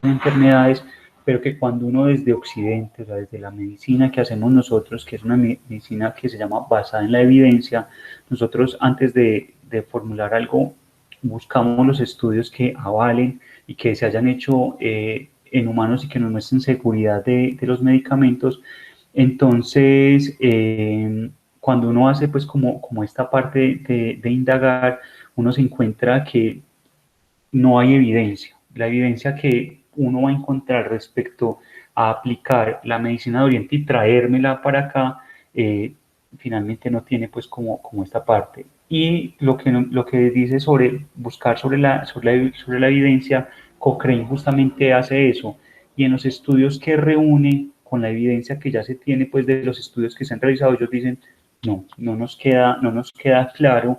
enfermedades, pero que cuando uno desde Occidente, o sea, desde la medicina que hacemos nosotros, que es una medicina que se llama basada en la evidencia, nosotros antes de formular algo, buscamos los estudios que avalen y que se hayan hecho en humanos y que nos muestren seguridad de los medicamentos. Entonces, cuando uno hace pues como esta parte de indagar, uno se encuentra que no hay evidencia. La evidencia que uno va a encontrar respecto a aplicar la medicina de Oriente y traérmela para acá, finalmente no tiene pues como esta parte. Y lo que dice sobre buscar sobre la evidencia, Cochrane justamente hace eso. Y en los estudios que reúne con la evidencia que ya se tiene pues de los estudios que se han realizado, ellos dicen, no nos queda claro,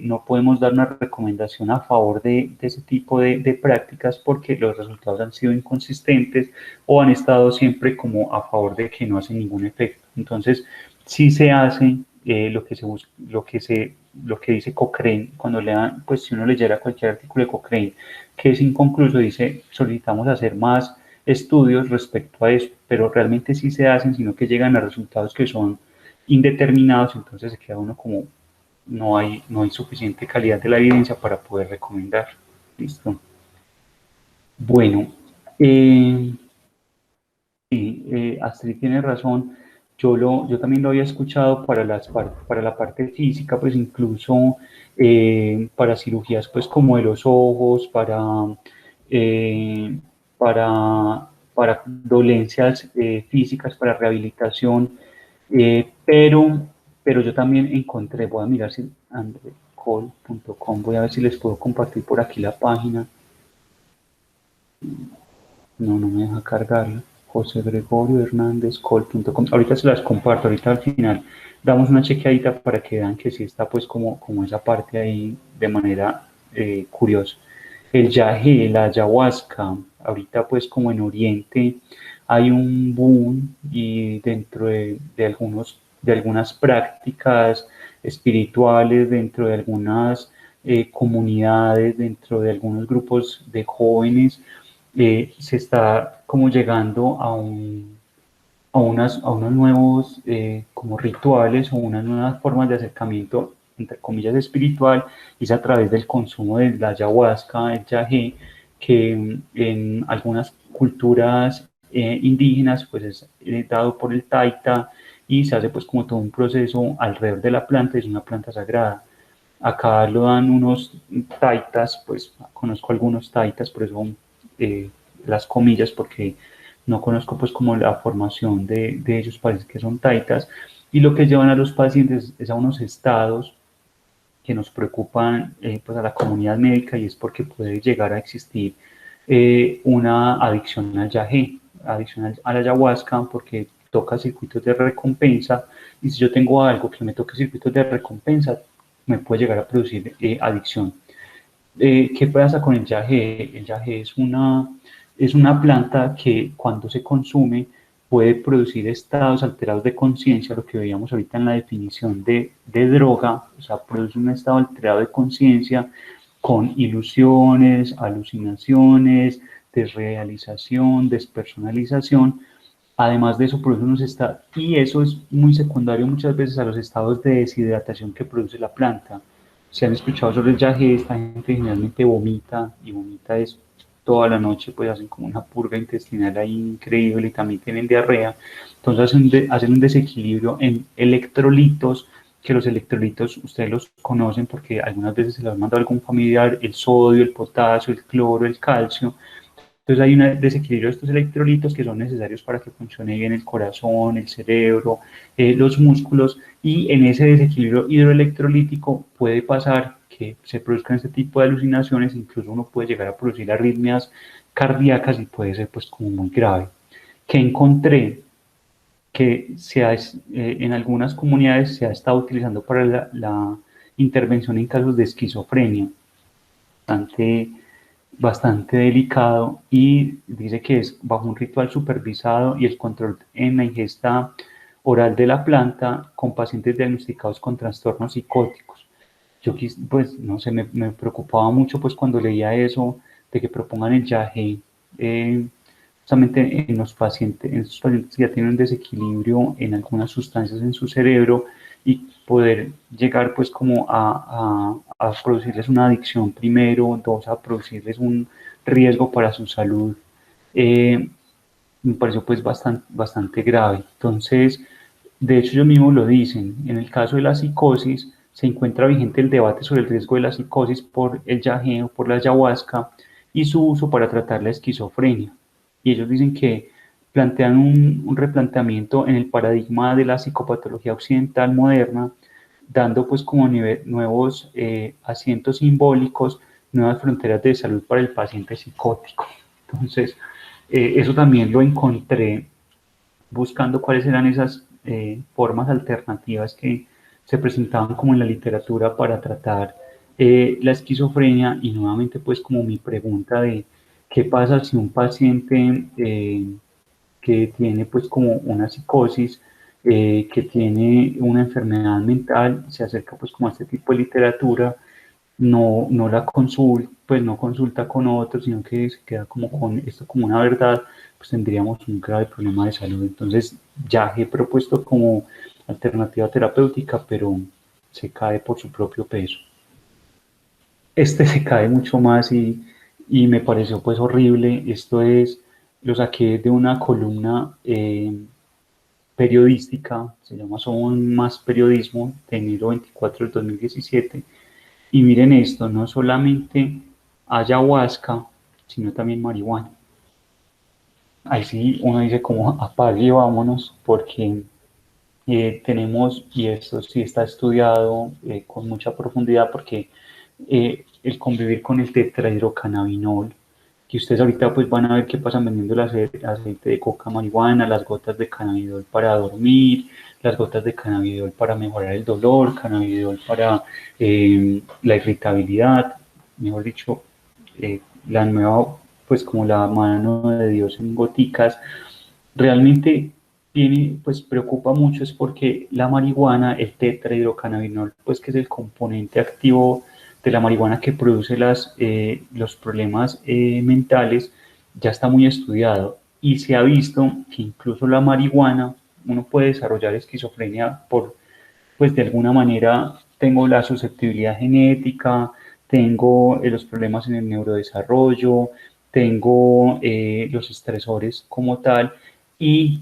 no podemos dar una recomendación a favor de ese tipo de prácticas porque los resultados han sido inconsistentes o han estado siempre como a favor de que no hacen ningún efecto. Entonces, sí se hace lo que dice Cochrane, cuando lean, pues si uno leyera cualquier artículo de Cochrane que es inconcluso, dice, solicitamos hacer más estudios respecto a eso, pero realmente sí se hacen, sino que llegan a resultados que son indeterminados, entonces se queda uno como no hay suficiente calidad de la evidencia para poder recomendar. Listo. Bueno, sí, Astrid tiene razón. Yo también lo había escuchado para la parte física, pues incluso para cirugías pues como de los ojos, eh, para dolencias físicas, para rehabilitación, pero yo también encontré, voy a mirar si andrecol.com, voy a ver si les puedo compartir por aquí la página. No me deja cargarla. José Gregorio Hernández Col.com. Ahorita se las comparto, ahorita al final damos una chequeadita para que vean que sí está pues como esa parte ahí de manera curiosa. El yagé, la ayahuasca, ahorita pues como en Oriente hay un boom y dentro de algunas prácticas espirituales, dentro de algunas comunidades, dentro de algunos grupos de jóvenes, se está como llegando a unos nuevos como rituales o unas nuevas formas de acercamiento, entre comillas, espiritual, y es a través del consumo de la ayahuasca, el yagé, que en algunas culturas indígenas pues es dado por el taita y se hace pues como todo un proceso alrededor de la planta, es una planta sagrada. Acá lo dan unos taitas, pues conozco algunos taitas, por eso las comillas, porque no conozco pues como la formación de ellos, parece que son taitas, y lo que llevan a los pacientes es a unos estados que nos preocupan pues a la comunidad médica, y es porque puede llegar a existir una adicción al yagé, adicción a la ayahuasca, porque toca circuitos de recompensa, y si yo tengo algo que me toque circuitos de recompensa, me puede llegar a producir adicción. ¿Qué pasa con el yagé? El yagé es una planta que cuando se consume puede producir estados alterados de conciencia, lo que veíamos ahorita en la definición de droga, o sea, produce un estado alterado de conciencia con ilusiones, alucinaciones, desrealización, despersonalización. Además de eso, produce unos estados, y eso es muy secundario muchas veces a los estados de deshidratación que produce la planta. Si han escuchado sobre el yagé, esta gente generalmente vomita, y vomita es toda la noche, pues hacen como una purga intestinal ahí increíble, y también tienen diarrea. Entonces hacen un desequilibrio en electrolitos, que los electrolitos ustedes los conocen porque algunas veces se los ha mandado algún familiar, el sodio, el potasio, el cloro, el calcio. Entonces hay un desequilibrio de estos electrolitos que son necesarios para que funcione bien el corazón, el cerebro, los músculos, y en ese desequilibrio hidroelectrolítico puede pasar que se produzcan este tipo de alucinaciones, incluso uno puede llegar a producir arritmias cardíacas y puede ser pues como muy grave. ¿Qué encontré? que en algunas comunidades se ha estado utilizando para la intervención en casos de esquizofrenia, bastante delicado, y dice que es bajo un ritual supervisado y el control en la ingesta oral de la planta con pacientes diagnosticados con trastornos psicóticos. Yo pues no sé, me preocupaba mucho pues cuando leía eso, de que propongan el yagé, justamente en los pacientes, en esos pacientes que ya tienen un desequilibrio en algunas sustancias en su cerebro, y poder llegar pues como a producirles una adicción primero, dos, a producirles un riesgo para su salud, me pareció pues bastante grave. Entonces, de hecho ellos mismos lo dicen, en el caso de la psicosis se encuentra vigente el debate sobre el riesgo de la psicosis por el yagé o por la ayahuasca y su uso para tratar la esquizofrenia. Y ellos dicen que plantean un replanteamiento en el paradigma de la psicopatología occidental moderna, dando pues como nuevos asientos simbólicos, nuevas fronteras de salud para el paciente psicótico. Entonces, eso también lo encontré buscando cuáles eran esas formas alternativas que se presentaban como en la literatura para tratar la esquizofrenia, y nuevamente pues como mi pregunta de qué pasa si un paciente que tiene pues como una psicosis, que tiene una enfermedad mental, se acerca pues como a este tipo de literatura, no la consulta, pues no consulta con otros, sino que se queda como con esto como una verdad, pues tendríamos un grave problema de salud. Entonces ya he propuesto como alternativa terapéutica, pero se cae por su propio peso. Este se cae mucho más, y me pareció pues horrible. Lo saqué de una columna periodística, se llama Somos Más Periodismo, de enero 24 del 2017. Y miren esto, no solamente ayahuasca, sino también marihuana. Ahí sí uno dice como apague y vámonos, porque tenemos, y esto sí está estudiado con mucha profundidad, porque el convivir con el tetrahidrocannabinol, que ustedes ahorita pues van a ver que pasan vendiendo el aceite de coca marihuana, las gotas de cannabidol para dormir, las gotas de cannabidol para mejorar el dolor, cannabidol para la irritabilidad, mejor dicho, la nueva, pues como la mano de Dios en goticas. Realmente pues preocupa mucho, es porque la marihuana, el tetrahidrocannabinol, pues que es el componente activo de la marihuana que produce los problemas mentales, ya está muy estudiado, y se ha visto que incluso la marihuana, uno puede desarrollar esquizofrenia pues de alguna manera tengo la susceptibilidad genética, tengo los problemas en el neurodesarrollo, tengo los estresores como tal, y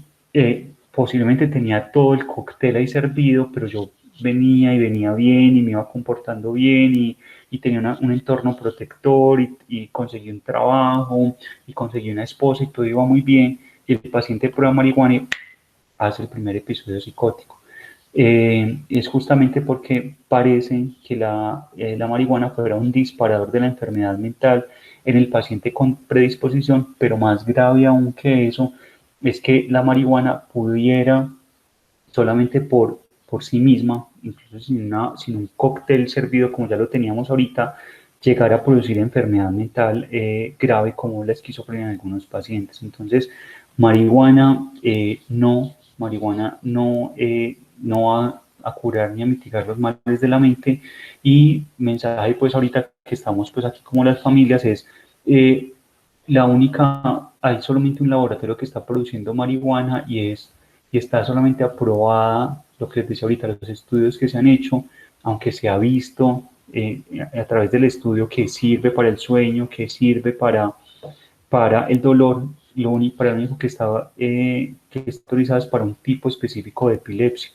posiblemente tenía todo el cóctel ahí servido, pero yo venía bien y me iba comportando bien, y tenía un entorno protector, y conseguí un trabajo y conseguí una esposa y todo iba muy bien, y el paciente prueba marihuana y hace el primer episodio psicótico. Es justamente porque parece que la marihuana fuera un disparador de la enfermedad mental en el paciente con predisposición, pero más grave aún que eso es que la marihuana pudiera solamente por sí misma, incluso sin un cóctel servido como ya lo teníamos ahorita, llegar a producir enfermedad mental grave como la esquizofrenia en algunos pacientes. Entonces, marihuana no va a curar ni a mitigar los males de la mente. Y mensaje pues ahorita que estamos pues aquí como las familias es, hay solamente un laboratorio que está produciendo marihuana, y está solamente aprobada, lo que les decía ahorita, los estudios que se han hecho, aunque se ha visto a través del estudio que sirve para el sueño, que sirve para el dolor, para lo único que está autorizado es para un tipo específico de epilepsia.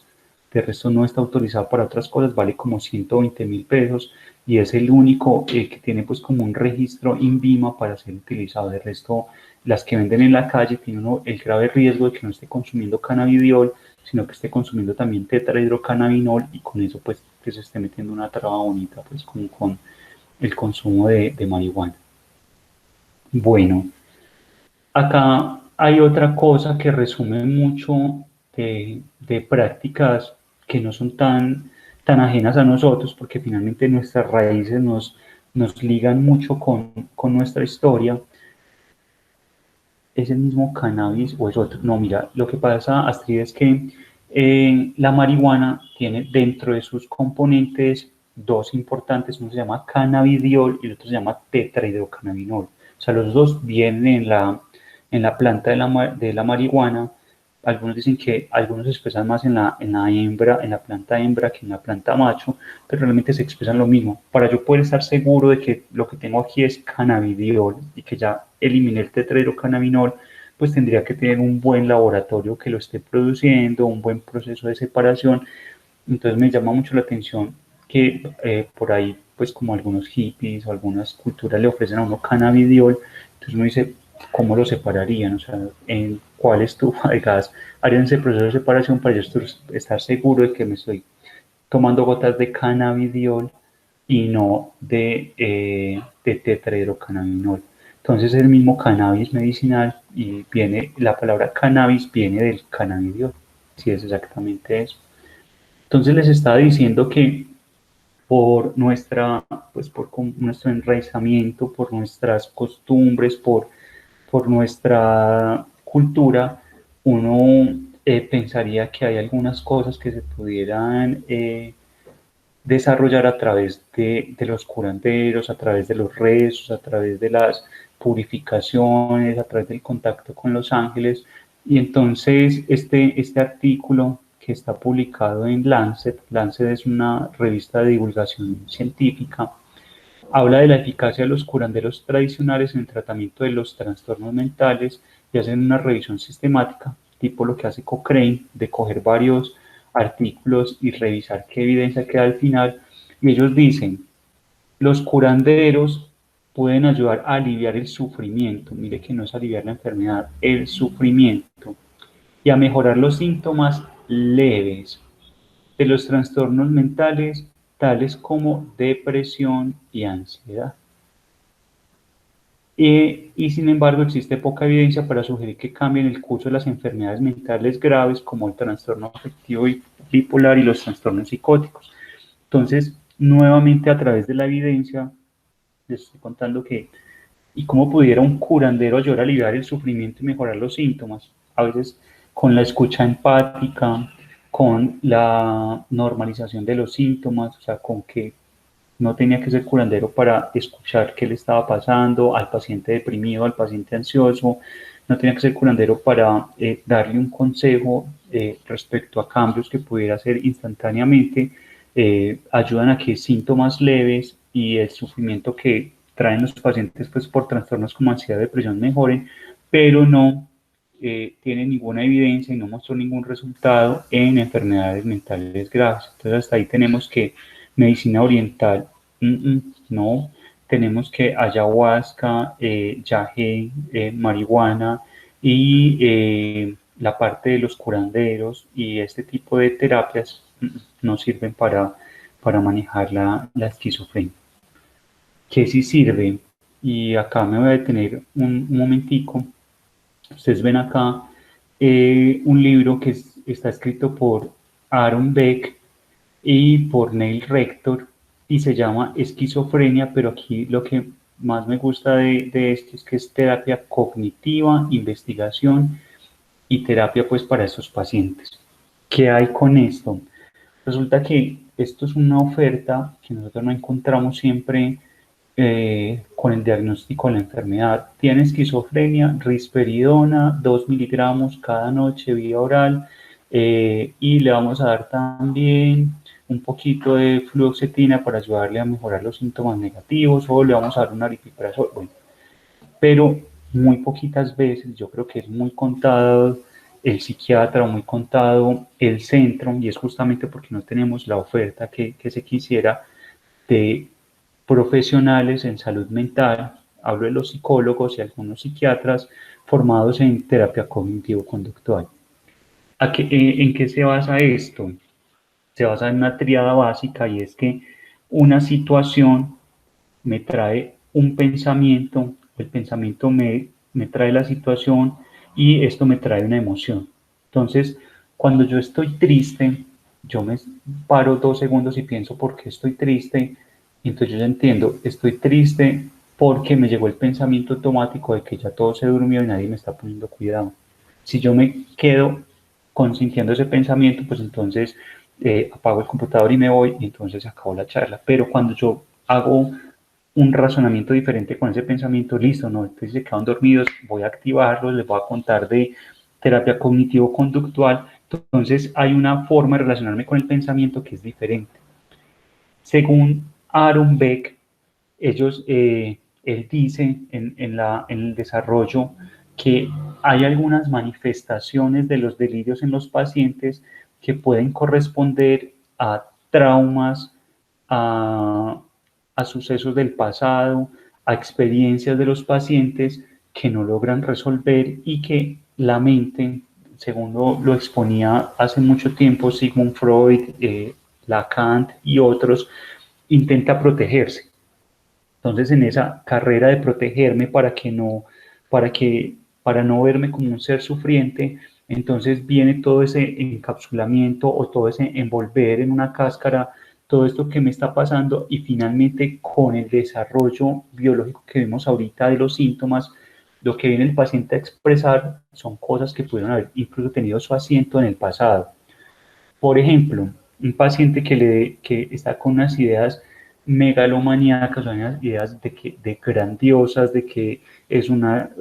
De resto no está autorizado para otras cosas, vale como 120.000 pesos, y es el único que tiene pues como un registro INVIMA para ser utilizado. De resto, las que venden en la calle tienen el grave riesgo de que no esté consumiendo cannabidiol, sino que esté consumiendo también tetrahidrocannabinol, y con eso pues que se esté metiendo una traba bonita pues como con el consumo de marihuana. Bueno, acá hay otra cosa que resume mucho de prácticas que no son tan ajenas a nosotros, porque finalmente nuestras raíces nos ligan mucho con nuestra historia. ¿Es el mismo cannabis o es otro? No, mira, lo que pasa, Astrid, es que la marihuana tiene dentro de sus componentes dos importantes, uno se llama cannabidiol y el otro se llama tetrahidrocannabinol. O sea, los dos vienen en la planta de la marihuana. Algunos dicen que algunos se expresan más en la hembra, en la planta hembra que en la planta macho, pero realmente se expresan lo mismo. Para yo poder estar seguro de que lo que tengo aquí es cannabidiol y que ya eliminé el tetrahidrocannabinol, pues tendría que tener un buen laboratorio que lo esté produciendo, un buen proceso de separación. Entonces me llama mucho la atención que por ahí, pues como algunos hippies o algunas culturas le ofrecen a uno cannabidiol, entonces uno dice, ¿cómo lo separarían? O sea, ¿en cuál estufa de gas harían ese proceso de separación para yo estar seguro de que me estoy tomando gotas de cannabidiol y no de tetrahidrocannabinol? Entonces es el mismo cannabis medicinal y la palabra cannabis viene del cannabidiol, sí es exactamente eso. Entonces les estaba diciendo que por nuestro enraizamiento, por nuestras costumbres, por nuestra cultura, uno pensaría que hay algunas cosas que se pudieran desarrollar a través de los curanderos, a través de los rezos, a través de las purificaciones, a través del contacto con los ángeles. Y entonces este artículo que está publicado en Lancet, Lancet es una revista de divulgación científica, habla de la eficacia de los curanderos tradicionales en el tratamiento de los trastornos mentales y hacen una revisión sistemática, tipo lo que hace Cochrane, de coger varios artículos y revisar qué evidencia queda al final. Y ellos dicen, los curanderos pueden ayudar a aliviar el sufrimiento, mire que no es aliviar la enfermedad, el sufrimiento, y a mejorar los síntomas leves de los trastornos mentales, tales como depresión y ansiedad. Y sin embargo existe poca evidencia para sugerir que cambien el curso de las enfermedades mentales graves como el trastorno afectivo bipolar y los trastornos psicóticos. Entonces, nuevamente a través de la evidencia, les estoy contando y cómo pudiera un curandero ayudar a aliviar el sufrimiento y mejorar los síntomas. A veces con la escucha empática, con la normalización de los síntomas, o sea, con que no tenía que ser curandero para escuchar qué le estaba pasando al paciente deprimido, al paciente ansioso, no tenía que ser curandero para darle un consejo respecto a cambios que pudiera hacer instantáneamente, ayudan a que síntomas leves y el sufrimiento que traen los pacientes pues, por trastornos como ansiedad y depresión mejoren, pero no tiene ninguna evidencia y no mostró ningún resultado en enfermedades mentales graves. Entonces hasta ahí tenemos que medicina oriental, no, tenemos que ayahuasca, yagé, marihuana y la parte de los curanderos y este tipo de terapias no sirven para manejar la esquizofrenia. ¿Qué sí sirve? Y acá me voy a detener un momentico. Ustedes ven acá un libro que está escrito por Aaron Beck y por Neil Rector y se llama Esquizofrenia, pero aquí lo que más me gusta de esto es que es terapia cognitiva, investigación y terapia pues para esos pacientes. ¿Qué hay con esto? Resulta que esto es una oferta que nosotros no encontramos siempre con el diagnóstico de la enfermedad. Tiene esquizofrenia, risperidona, 2 miligramos cada noche vía oral y le vamos a dar también un poquito de fluoxetina para ayudarle a mejorar los síntomas negativos o le vamos a dar un aripiprazol. Bueno, pero muy poquitas veces, yo creo que es muy contado el psiquiatra o muy contado el centro y es justamente porque no tenemos la oferta que se quisiera de profesionales en salud mental, hablo de los psicólogos y algunos psiquiatras formados en terapia cognitivo-conductual. ¿En qué se basa esto? Se basa en una tríada básica y es que una situación me trae un pensamiento, el pensamiento me trae la situación y esto me trae una emoción. Entonces, Cuando yo estoy triste, yo me paro 2 segundos y pienso por qué estoy triste, y entonces yo ya entiendo, estoy triste porque me llegó el pensamiento automático de que ya todo se durmió y nadie me está poniendo cuidado. Si yo me quedo consintiendo ese pensamiento, pues entonces apago el computador y me voy y entonces se acabó la charla. Pero cuando yo hago un razonamiento diferente con ese pensamiento, listo, no, entonces se quedan dormidos, voy a activarlos, les voy a contar de terapia cognitivo-conductual, entonces hay una forma de relacionarme con el pensamiento que es diferente. Según Aaron Beck, él dice en el desarrollo que hay algunas manifestaciones de los delirios en los pacientes que pueden corresponder a traumas, a, a sucesos del pasado, a experiencias de los pacientes que no logran resolver y que la mente, según lo exponía hace mucho tiempo Sigmund Freud, Lacan y otros, intenta protegerse. Entonces, en esa carrera de protegerme para no verme como un ser sufriente, entonces viene todo ese encapsulamiento o todo ese envolver en una cáscara, todo esto que me está pasando y finalmente con el desarrollo biológico que vemos ahorita de los síntomas, lo que viene el paciente a expresar son cosas que pudieron haber incluso tenido su asiento en el pasado. Por ejemplo, un paciente que está con unas ideas megalomaníacas, unas ideas de grandiosas, de que es una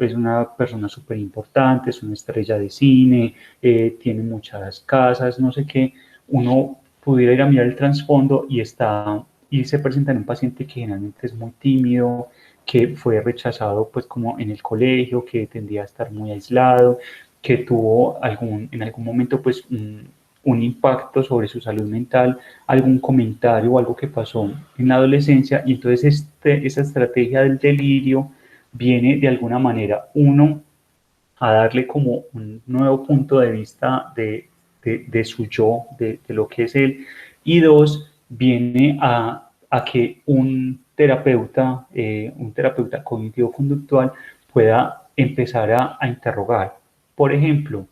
persona súper importante, es una estrella de cine, tiene muchas casas, no sé qué, uno pudiera ir a mirar el trasfondo y se presenta en un paciente que generalmente es muy tímido, que fue rechazado pues como en el colegio, que tendía a estar muy aislado, que tuvo en algún momento pues un impacto sobre su salud mental, algún comentario o algo que pasó en la adolescencia, y entonces esa estrategia del delirio viene de alguna manera, uno, a darle como un nuevo punto de vista de su yo, de lo que es él, y dos, viene a que un terapeuta cognitivo-conductual pueda empezar a interrogar. Por ejemplo,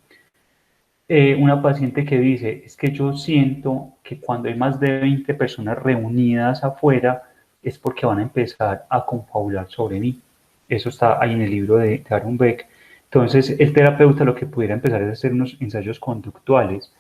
una paciente que dice, es que yo siento que cuando hay más de 20 personas reunidas afuera es porque van a empezar a confabular sobre mí. Eso está ahí en el libro de Aaron Beck. Entonces, el terapeuta lo que pudiera empezar es a hacer unos ensayos conductuales.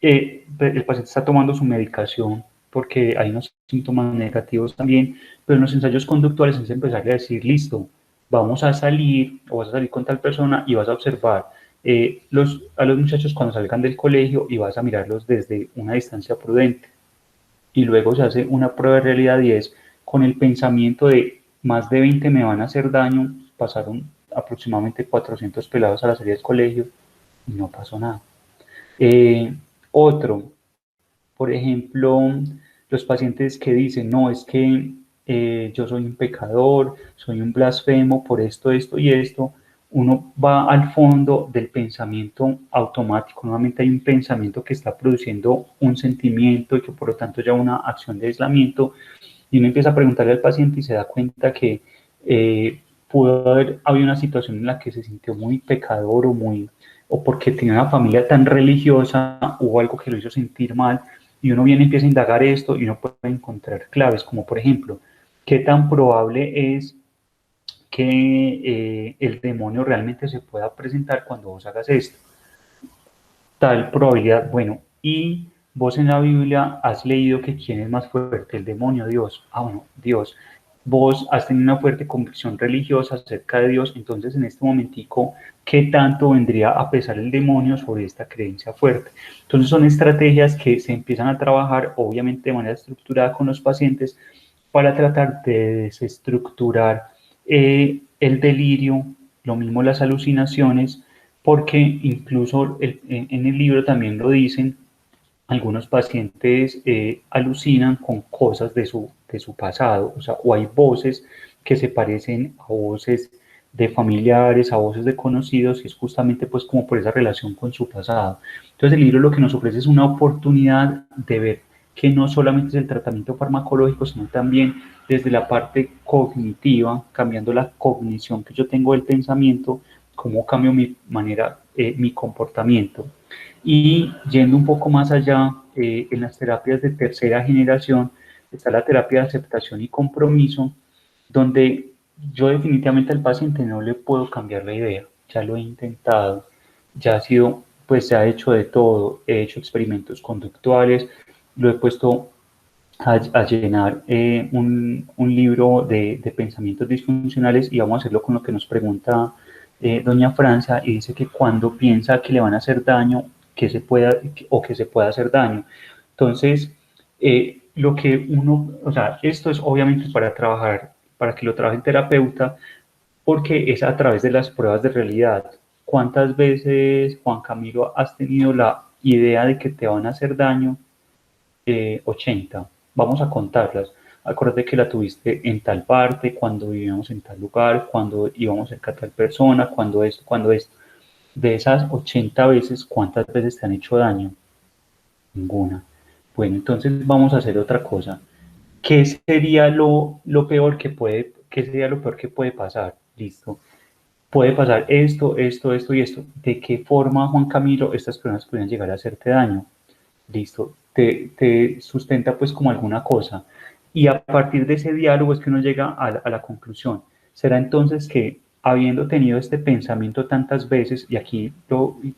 El paciente está tomando su medicación porque hay unos síntomas negativos también, pero en los ensayos conductuales es empezar a decir, listo, vamos a salir o vas a salir con tal persona y vas a observar a los muchachos cuando salgan del colegio y vas a mirarlos desde una distancia prudente. Y luego se hace una prueba de realidad y es con el pensamiento de más de 20 me van a hacer daño, pasaron aproximadamente 400 pelados a la salida del colegio y no pasó nada. Otro, por ejemplo, los pacientes que dicen, no, es que yo soy un pecador, soy un blasfemo por esto, esto y esto, uno va al fondo del pensamiento automático. Nuevamente hay un pensamiento que está produciendo un sentimiento y que por lo tanto ya una acción de aislamiento, y uno empieza a preguntarle al paciente y se da cuenta que pudo haber habido una situación en la que se sintió muy pecador o porque tenía una familia tan religiosa o algo que lo hizo sentir mal, y uno viene y empieza a indagar esto y uno puede encontrar claves, como por ejemplo, ¿qué tan probable es que el demonio realmente se pueda presentar cuando vos hagas esto? Tal probabilidad, bueno, y vos en la Biblia has leído que quién es más fuerte, el demonio o Dios. Ah, bueno, Dios. Vos has tenido una fuerte convicción religiosa acerca de Dios, entonces en este momentico, ¿qué tanto vendría a pesar el demonio sobre esta creencia fuerte? Entonces son estrategias que se empiezan a trabajar, obviamente de manera estructurada con los pacientes, para tratar de desestructurar el delirio, lo mismo las alucinaciones, porque incluso en el libro también lo dicen, algunos pacientes alucinan con cosas de su pasado, o sea, o hay voces que se parecen a voces de familiares, a voces de conocidos, y es justamente pues como por esa relación con su pasado. Entonces el libro lo que nos ofrece es una oportunidad de ver que no solamente es el tratamiento farmacológico, sino también desde la parte cognitiva, cambiando la cognición que yo tengo del pensamiento, cómo cambio mi manera mi comportamiento. Y yendo un poco más allá, en las terapias de tercera generación está la terapia de aceptación y compromiso, donde yo definitivamente al paciente no le puedo cambiar la idea, ya lo he intentado, ya ha sido, pues se ha hecho de todo, he hecho experimentos conductuales, lo he puesto a llenar un libro de pensamientos disfuncionales y vamos a hacerlo con lo que nos pregunta doña Francia y dice que cuando piensa que le van a hacer daño, que se pueda o que se pueda hacer daño. Entonces, lo que uno, o sea, esto es obviamente para trabajar, para que lo trabaje el terapeuta, porque es a través de las pruebas de realidad. ¿Cuántas veces, Juan Camilo, has tenido la idea de que te van a hacer daño? 80. Vamos a contarlas. Acuérdate que la tuviste en tal parte, cuando vivíamos en tal lugar, cuando íbamos cerca a tal persona, cuando esto, cuando esto. De esas 80 veces, ¿cuántas veces te han hecho daño? Ninguna. Bueno, entonces vamos a hacer otra cosa. ¿Qué sería lo peor que puede, qué sería lo peor que puede pasar? Listo. Puede pasar esto, esto, esto y esto. ¿De qué forma, Juan Camilo, estas personas pueden llegar a hacerte daño? Listo, te sustenta pues como alguna cosa. Y a partir de ese diálogo es que uno llega a la conclusión. Será entonces que habiendo tenido este pensamiento tantas veces, y aquí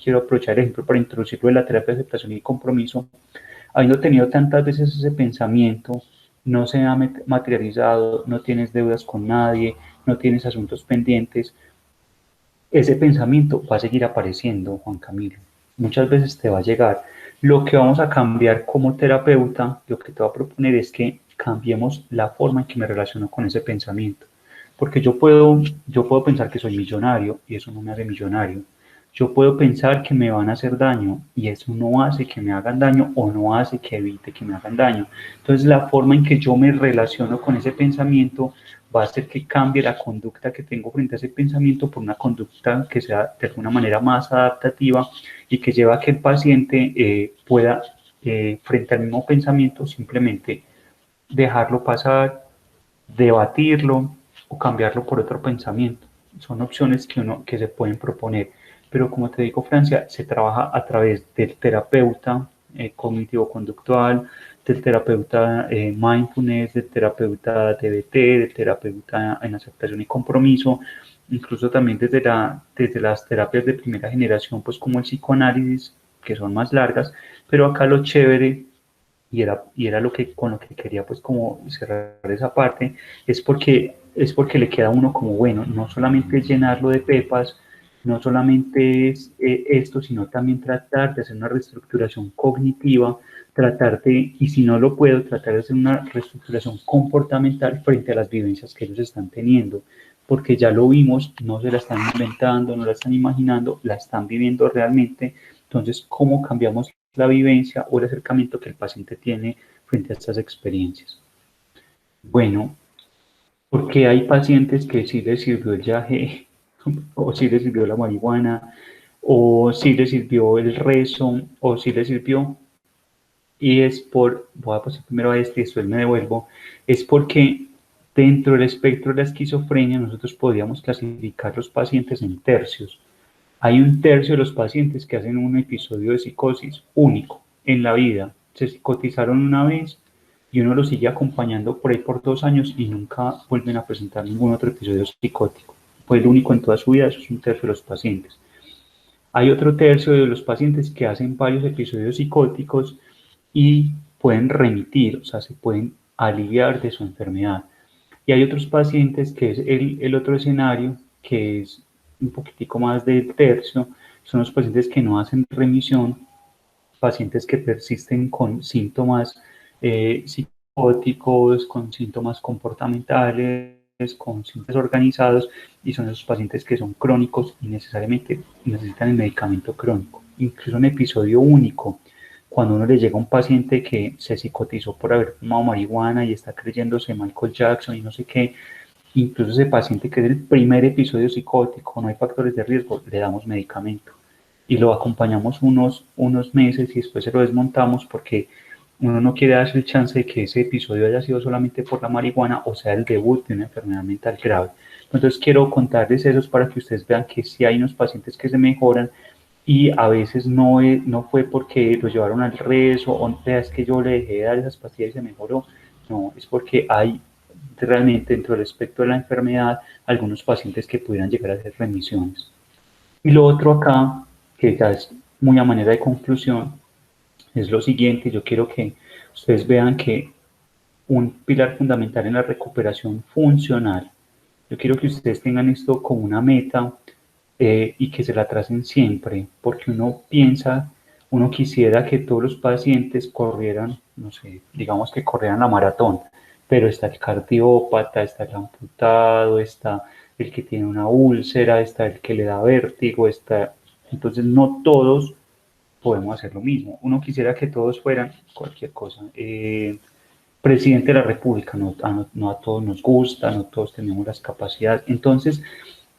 quiero aprovechar el ejemplo para introducirlo en la terapia de aceptación y compromiso, habiendo tenido tantas veces ese pensamiento, no se ha materializado, no tienes deudas con nadie, no tienes asuntos pendientes, ese pensamiento va a seguir apareciendo, Juan Camilo. Muchas veces te va a llegar. Lo que vamos a cambiar como terapeuta, lo que te voy a proponer es que cambiemos la forma en que me relaciono con ese pensamiento. Porque yo puedo pensar que soy millonario y eso no me hace millonario. Yo puedo pensar que me van a hacer daño y eso no hace que me hagan daño o no hace que evite que me hagan daño. Entonces la forma en que yo me relaciono con ese pensamiento va a hacer que cambie la conducta que tengo frente a ese pensamiento por una conducta que sea de alguna manera más adaptativa y que lleva a que el paciente pueda, frente al mismo pensamiento, simplemente dejarlo pasar, debatirlo o cambiarlo por otro pensamiento. Son opciones que se pueden proponer. Pero como te digo, Francia, se trabaja a través del terapeuta cognitivo-conductual, del terapeuta mindfulness, del terapeuta DBT, del terapeuta en aceptación y compromiso, incluso también desde las terapias de primera generación, pues como el psicoanálisis, que son más largas, pero acá lo chévere y era con lo que quería pues como cerrar esa parte, es porque le queda a uno como bueno, no solamente llenarlo de pepas, no solamente es esto, sino también tratar de hacer una reestructuración cognitiva, y si no lo puedo, tratar de hacer una reestructuración comportamental frente a las vivencias que ellos están teniendo, porque ya lo vimos, no se la están inventando, no la están imaginando, la están viviendo realmente. Entonces, ¿cómo cambiamos la vivencia o el acercamiento que el paciente tiene frente a estas experiencias? Bueno, porque hay pacientes que sí les sirvió el yaje, o sí les sirvió la marihuana, o sí les sirvió el rezo, o sí les sirvió, y voy a pasar primero a este y después me devuelvo, es porque dentro del espectro de la esquizofrenia nosotros podríamos clasificar los pacientes en tercios. Hay un tercio de los pacientes que hacen un episodio de psicosis único en la vida. Se psicotizaron una vez y uno lo sigue acompañando por ahí por 2 años y nunca vuelven a presentar ningún otro episodio psicótico. Fue el único en toda su vida, eso es un tercio de los pacientes. Hay otro tercio de los pacientes que hacen varios episodios psicóticos y pueden remitir, o sea, se pueden aliviar de su enfermedad. Y hay otros pacientes que es el otro escenario, que es un poquitico más del tercio, son los pacientes que no hacen remisión, pacientes que persisten con síntomas psicóticos, con síntomas comportamentales, con síntomas organizados, y son esos pacientes que son crónicos y necesariamente necesitan el medicamento crónico. Incluso un episodio único, cuando uno le llega a un paciente que se psicotizó por haber fumado marihuana y está creyéndose Michael Jackson y no sé qué, incluso ese paciente que es el primer episodio psicótico, no hay factores de riesgo, le damos medicamento y lo acompañamos unos meses y después se lo desmontamos porque uno no quiere darse el chance de que ese episodio haya sido solamente por la marihuana o sea el debut de una enfermedad mental grave. Entonces quiero contarles eso para que ustedes vean que sí hay unos pacientes que se mejoran y a veces no fue porque lo llevaron al rezo o es que yo le dejé de dar esas pastillas y se mejoró, no, es porque hay realmente dentro del espectro de la enfermedad algunos pacientes que pudieran llegar a hacer remisiones. Y lo otro acá, que ya es muy a manera de conclusión, es lo siguiente: yo quiero que ustedes vean que un pilar fundamental en la recuperación funcional, yo quiero que ustedes tengan esto como una meta y que se la tracen siempre, porque uno quisiera que todos los pacientes corrieran, no sé, digamos que corrieran la maratón, pero está el cardiópata, está el amputado, está el que tiene una úlcera, está el que le da vértigo, entonces no todos podemos hacer lo mismo. Uno quisiera que todos fueran cualquier cosa. Presidente de la República, no a todos nos gusta, no todos tenemos las capacidades. Entonces,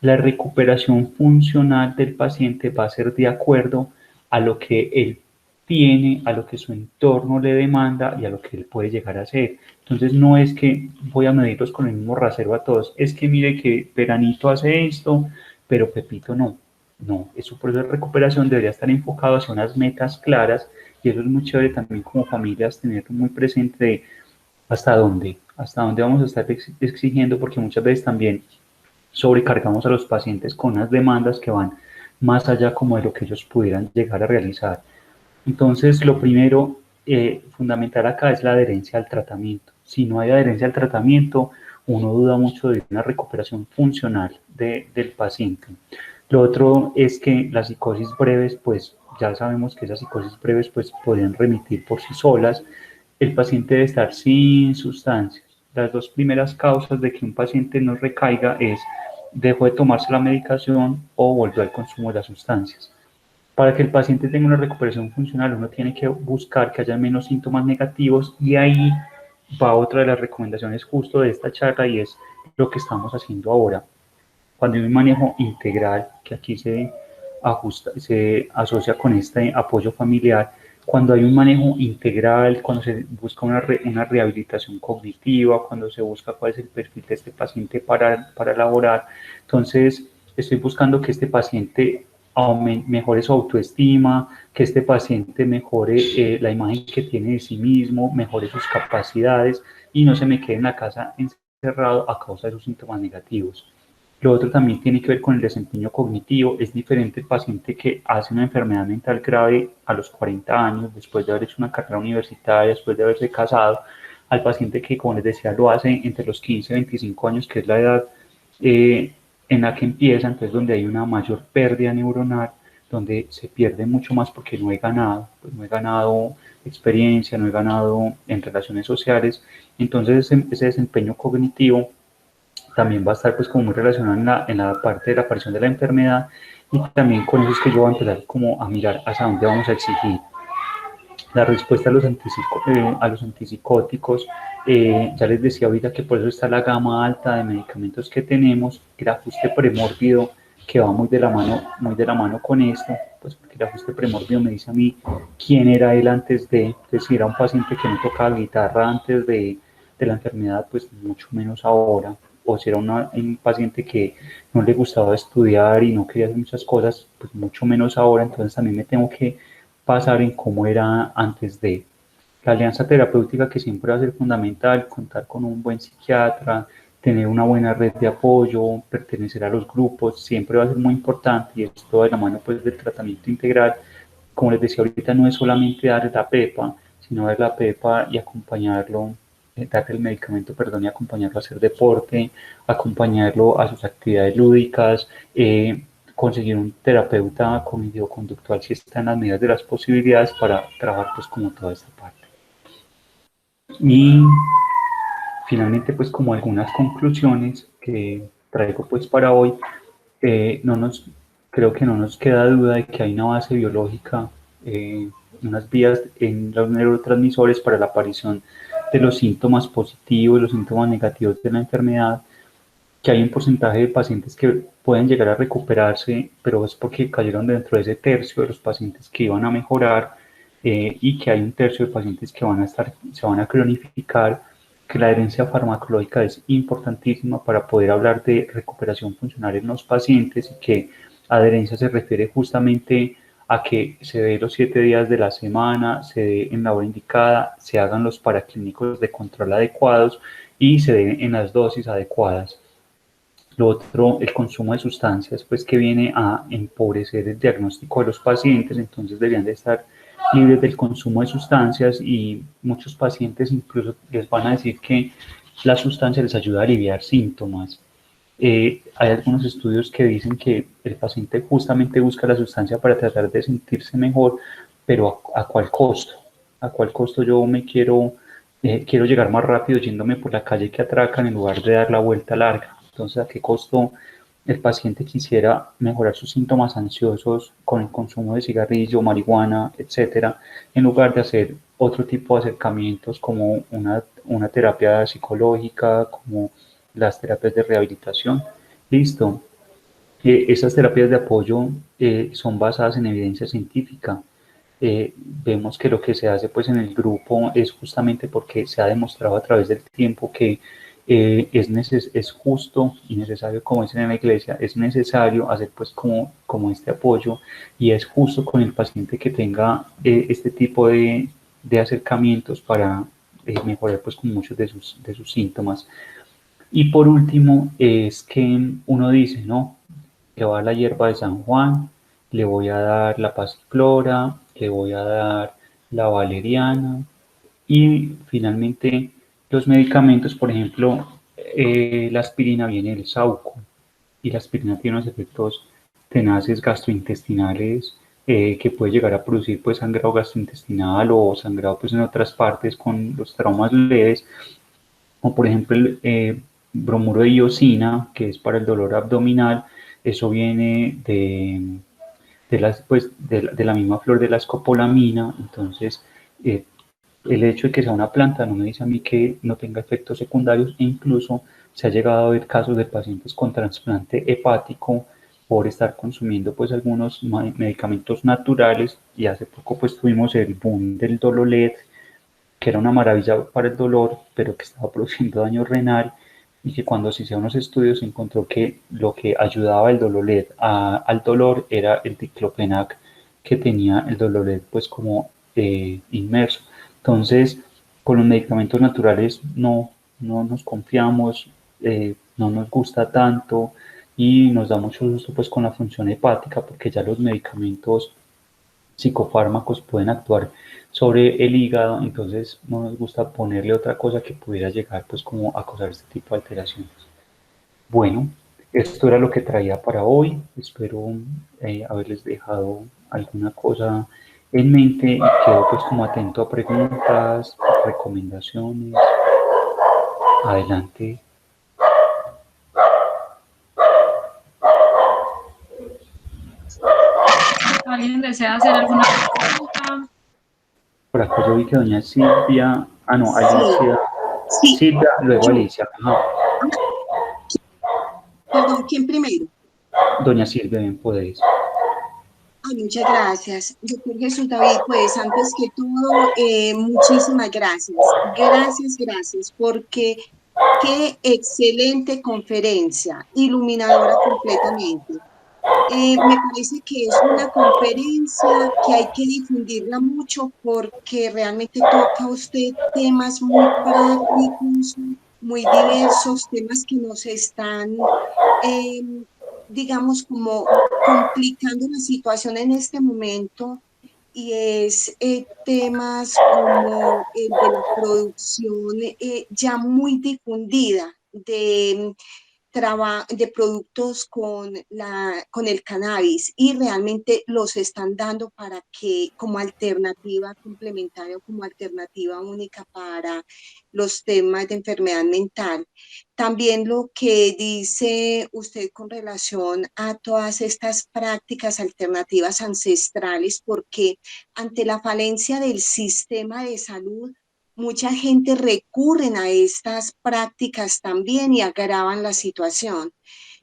la recuperación funcional del paciente va a ser de acuerdo a lo que él tiene, a lo que su entorno le demanda y a lo que él puede llegar a hacer. Entonces, no es que voy a medirlos con el mismo rasero a todos, es que mire que Peranito hace esto, pero Pepito no. No, su proceso de recuperación debería estar enfocado hacia unas metas claras, y eso es muy chévere también como familias tener muy presente de hasta dónde vamos a estar exigiendo, porque muchas veces también sobrecargamos a los pacientes con unas demandas que van más allá como de lo que ellos pudieran llegar a realizar. Entonces, lo primero fundamental acá es la adherencia al tratamiento. Si no hay adherencia al tratamiento, uno duda mucho de una recuperación funcional del paciente. Lo otro es que las psicosis breves, pues ya sabemos que esas psicosis breves pues podrían remitir por sí solas. El paciente debe estar sin sustancias. Las dos primeras causas de que un paciente no recaiga es: dejó de tomarse la medicación o volvió al consumo de las sustancias. Para que el paciente tenga una recuperación funcional, uno tiene que buscar que haya menos síntomas negativos, y ahí va otra de las recomendaciones justo de esta charla, y es lo que estamos haciendo ahora. Cuando hay un manejo integral, que aquí se asocia con este apoyo familiar, cuando hay un manejo integral, cuando se busca una rehabilitación cognitiva, cuando se busca cuál es el perfil de este paciente para elaborar, entonces estoy buscando que este paciente mejore su autoestima, que este paciente mejore la imagen que tiene de sí mismo, mejore sus capacidades y no se me quede en la casa encerrado a causa de sus síntomas negativos. Lo otro también tiene que ver con el desempeño cognitivo. Es diferente el paciente que hace una enfermedad mental grave a los 40 años, después de haber hecho una carrera universitaria, después de haberse casado, al paciente que, como les decía, lo hace entre los 15 y 25 años, que es la edad en la que empieza, entonces donde hay una mayor pérdida neuronal, donde se pierde mucho más porque no he ganado, pues no he ganado experiencia, no he ganado en relaciones sociales. Entonces ese desempeño cognitivo también va a estar pues como muy relacionado en la parte de la aparición de la enfermedad, y también con eso es que yo voy a empezar como a mirar hacia dónde vamos a exigir. La respuesta a los antipsicóticos, ya les decía ahorita que por eso está la gama alta de medicamentos que tenemos. El ajuste premórbido, que va muy de la mano con esto, pues porque el ajuste premórbido me dice a mí quién era él antes de, si era un paciente que no tocaba guitarra antes de la enfermedad, pues mucho menos ahora, o si era un paciente que no le gustaba estudiar y no quería hacer muchas cosas, pues mucho menos ahora. Entonces también me tengo que pasar en cómo era antes de. La alianza terapéutica, que siempre va a ser fundamental, contar con un buen psiquiatra, tener una buena red de apoyo, pertenecer a los grupos, siempre va a ser muy importante, y esto de la mano pues del tratamiento integral. Como les decía ahorita, no es solamente dar la PEPA, sino dar la PEPA y acompañarlo, darle el medicamento, perdón, y acompañarlo a hacer deporte, acompañarlo a sus actividades lúdicas, conseguir un terapeuta cognitivo-conductual si está en las medidas de las posibilidades para trabajar pues como toda esta parte. Y finalmente pues como algunas conclusiones que traigo pues para hoy, creo que no nos queda duda de que hay una base biológica, unas vías en los neurotransmisores para la aparición de los síntomas positivos y los síntomas negativos de la enfermedad, que hay un porcentaje de pacientes que pueden llegar a recuperarse, pero es porque cayeron dentro de ese tercio de los pacientes que iban a mejorar, y que hay un tercio de pacientes que se van a cronificar, que la adherencia farmacológica es importantísima para poder hablar de recuperación funcional en los pacientes, y que adherencia se refiere justamente a que se dé los 7 días de la semana, se dé en la hora indicada, se hagan los paraclínicos de control adecuados y se dé en las dosis adecuadas. Lo otro, el consumo de sustancias, pues que viene a empobrecer el diagnóstico de los pacientes, entonces deberían de estar libres del consumo de sustancias y muchos pacientes incluso les van a decir que la sustancia les ayuda a aliviar síntomas. Hay algunos estudios que dicen que el paciente justamente busca la sustancia para tratar de sentirse mejor, pero ¿a cuál costo? ¿A cuál costo yo me quiero llegar más rápido yéndome por la calle que atracan en lugar de dar la vuelta larga? Entonces, ¿a qué costo el paciente quisiera mejorar sus síntomas ansiosos con el consumo de cigarrillo, marihuana, etcétera, en lugar de hacer otro tipo de acercamientos como una terapia psicológica, como las terapias de rehabilitación? Listo. Esas terapias de apoyo son basadas en evidencia científica. Vemos que lo que se hace pues en el grupo es justamente porque se ha demostrado a través del tiempo que es justo y necesario, como dicen en la iglesia, es necesario hacer pues como este apoyo y es justo con el paciente que tenga este tipo de acercamientos para mejorar pues con muchos de sus síntomas. Y por último, es que uno dice, no, le voy a dar la hierba de San Juan, le voy a dar la pasiflora, le voy a dar la valeriana y finalmente los medicamentos, por ejemplo, la aspirina viene del saúco y la aspirina tiene unos efectos tenaces gastrointestinales que puede llegar a producir pues sangrado gastrointestinal o sangrado pues en otras partes con los traumas leves, o por ejemplo el bromuro de iosina, que es para el dolor abdominal. Eso viene de la misma flor de la escopolamina. Entonces, el hecho de que sea una planta no me dice a mí que no tenga efectos secundarios, e incluso se ha llegado a ver casos de pacientes con trasplante hepático por estar consumiendo pues algunos medicamentos naturales. Y hace poco pues tuvimos el boom del Dololet, que era una maravilla para el dolor, pero que estaba produciendo daño renal, y que cuando se hicieron los estudios se encontró que lo que ayudaba el Dololet al dolor era el diclofenac que tenía el Dololet pues como inmerso. Entonces, con los medicamentos naturales no nos confiamos, no nos gusta tanto y nos da mucho susto pues con la función hepática, porque ya los medicamentos psicofármacos pueden actuar sobre el hígado, entonces no nos gusta ponerle otra cosa que pudiera llegar pues como a causar este tipo de alteraciones. Bueno, esto era lo que traía para hoy. Espero haberles dejado alguna cosa en mente y quedo pues como atento a preguntas, recomendaciones. Adelante. ¿Alguien desea hacer alguna pregunta? Por acá yo vi que doña Silvia, no, Alicia, Sí, Silvia, luego yo. Alicia. Ajá. Perdón, ¿quién primero? Doña Silvia, bien podéis. Ay, muchas gracias. Doctor Jesús David, pues antes que todo, muchísimas gracias. Gracias, porque qué excelente conferencia, iluminadora completamente. Me parece que es una conferencia que hay que difundirla mucho porque realmente toca a usted temas muy prácticos, muy diversos, temas que nos están, eh, digamos, como complicando la situación en este momento, y es temas como el de la producción ya muy difundida de productos con el cannabis, y realmente los están dando para que como alternativa complementaria o como alternativa única para los temas de enfermedad mental. También lo que dice usted con relación a todas estas prácticas alternativas ancestrales, porque ante la falencia del sistema de salud, mucha gente recurre a estas prácticas también y agravan la situación.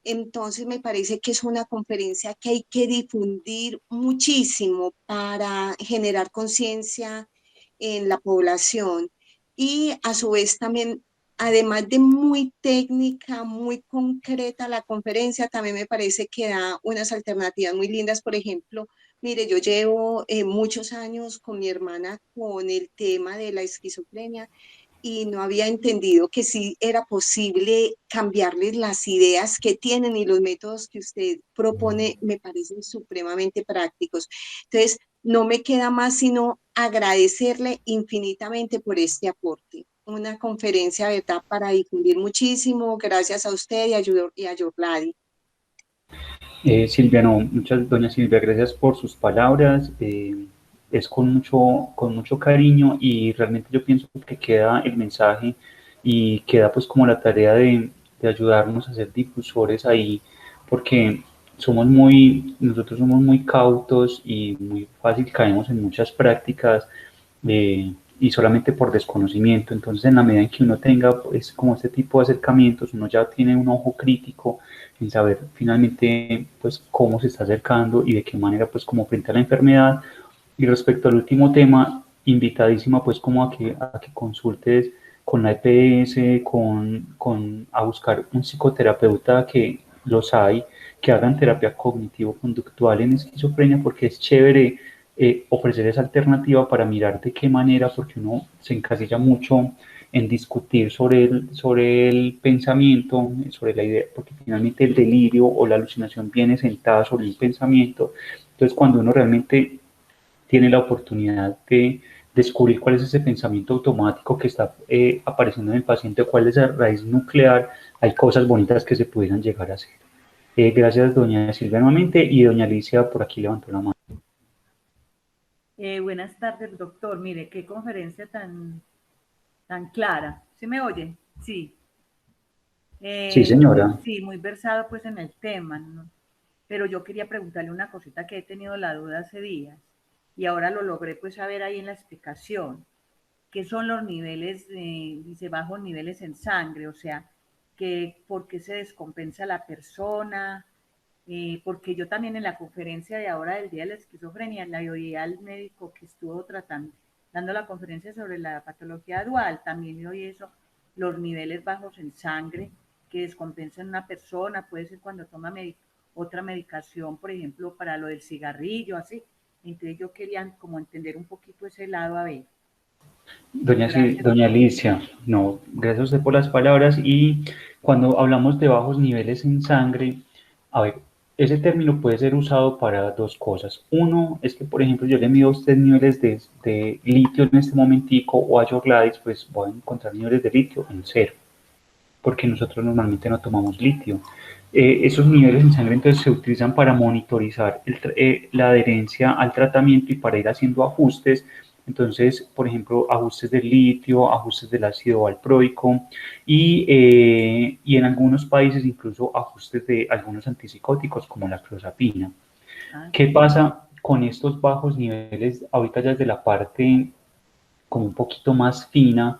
Entonces me parece que es una conferencia que hay que difundir muchísimo para generar conciencia en la población, y a su vez también, además de muy técnica, muy concreta la conferencia, también me parece que da unas alternativas muy lindas. Por ejemplo, Mire, yo llevo muchos años con mi hermana con el tema de la esquizofrenia y no había entendido que sí era posible cambiarles las ideas que tienen y los métodos que usted propone me parecen supremamente prácticos. Entonces, no me queda más sino agradecerle infinitamente por este aporte. Una conferencia, ¿verdad?, para difundir muchísimo. Gracias a usted y a Yorladi. Silvia, no, doña Silvia, gracias por sus palabras. Es con mucho cariño y realmente yo pienso que queda el mensaje y queda pues como la tarea de ayudarnos a ser difusores ahí, porque nosotros somos muy cautos y muy fácil caemos en muchas prácticas y solamente por desconocimiento. Entonces, en la medida en que uno tenga pues, como este tipo de acercamientos, uno ya tiene un ojo crítico en saber finalmente pues cómo se está acercando y de qué manera pues como frente a la enfermedad. Y respecto al último tema, invitadísima pues como a que consultes con la EPS, a buscar un psicoterapeuta que los hay, que hagan terapia cognitivo-conductual en esquizofrenia, porque es chévere ofrecer esa alternativa para mirar de qué manera, porque uno se encasilla mucho en discutir sobre el pensamiento, sobre la idea, porque finalmente el delirio o la alucinación viene sentada sobre el pensamiento. Entonces, cuando uno realmente tiene la oportunidad de descubrir cuál es ese pensamiento automático que está apareciendo en el paciente, cuál es la raíz nuclear, hay cosas bonitas que se pudieran llegar a hacer. Gracias, doña Silvia, nuevamente, y doña Alicia por aquí levantó la mano. Buenas tardes, doctor. Mire, qué conferencia tan clara. ¿Sí me oye? Sí. Sí, señora. Sí, muy versado pues en el tema, ¿no? Pero yo quería preguntarle una cosita que he tenido la duda hace días y ahora lo logré pues saber ahí en la explicación. ¿Qué son los niveles, dice, bajos niveles en sangre? O sea, que por qué se descompensa la persona, porque yo también en la conferencia de ahora del Día de la Esquizofrenia, la oí al médico que estuvo dando la conferencia sobre la patología dual, también le oí eso, los niveles bajos en sangre que descompensan una persona, puede ser cuando toma otra medicación, por ejemplo, para lo del cigarrillo, así. Entonces yo quería como entender un poquito ese lado, a ver. Gracias, Doña doctor. Alicia, no, gracias a usted por las palabras. Y cuando hablamos de bajos niveles en sangre, a ver, ese término puede ser usado para dos cosas. Uno es que, por ejemplo, yo le mido a usted niveles de litio en este momentico o a Gladys, pues voy a encontrar niveles de litio en cero, porque nosotros normalmente no tomamos litio. Esos niveles en sangre entonces se utilizan para monitorizar la adherencia al tratamiento y para ir haciendo ajustes. Entonces, por ejemplo, ajustes del litio, ajustes del ácido valproico y en algunos países incluso ajustes de algunos antipsicóticos como la clozapina. ¿Qué pasa con estos bajos niveles? Ahorita ya es de la parte como un poquito más fina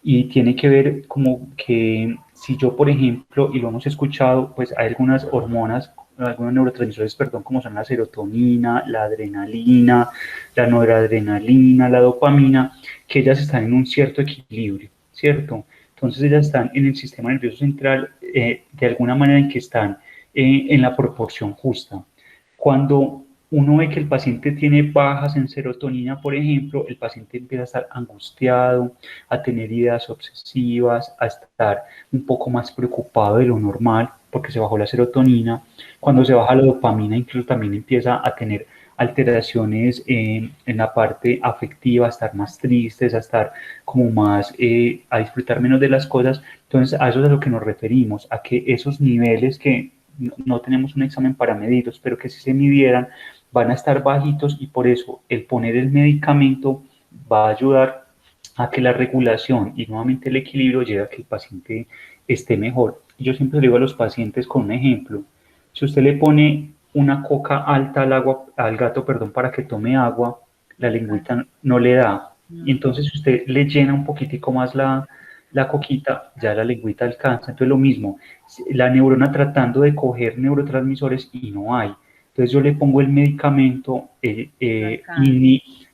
y tiene que ver como que si yo, por ejemplo, y lo hemos escuchado, pues hay algunas hormonas, algunos neurotransmisores, perdón, como son la serotonina, la adrenalina, la noradrenalina, la dopamina, que ellas están en un cierto equilibrio, ¿cierto? Entonces ellas están en el sistema nervioso central de alguna manera en que están en la proporción justa. Cuando uno ve que el paciente tiene bajas en serotonina, por ejemplo, el paciente empieza a estar angustiado, a tener ideas obsesivas, a estar un poco más preocupado de lo normal porque se bajó la serotonina. Cuando se baja la dopamina, incluso también empieza a tener alteraciones en la parte afectiva, a estar más tristes, a estar como más, a disfrutar menos de las cosas. Entonces, a eso es a lo que nos referimos, a que esos niveles que no tenemos un examen para medirlos, pero que si se midieran, van a estar bajitos y por eso el poner el medicamento va a ayudar a que la regulación y nuevamente el equilibrio llegue a que el paciente esté mejor. Yo siempre le digo a los pacientes con un ejemplo, si usted le pone una coca alta al gato, perdón, para que tome agua, la lengüita no le da. Y entonces si usted le llena un poquitico más la coquita, ya la lengüita alcanza. Entonces lo mismo, la neurona tratando de coger neurotransmisores y no hay. Entonces yo le pongo el medicamento,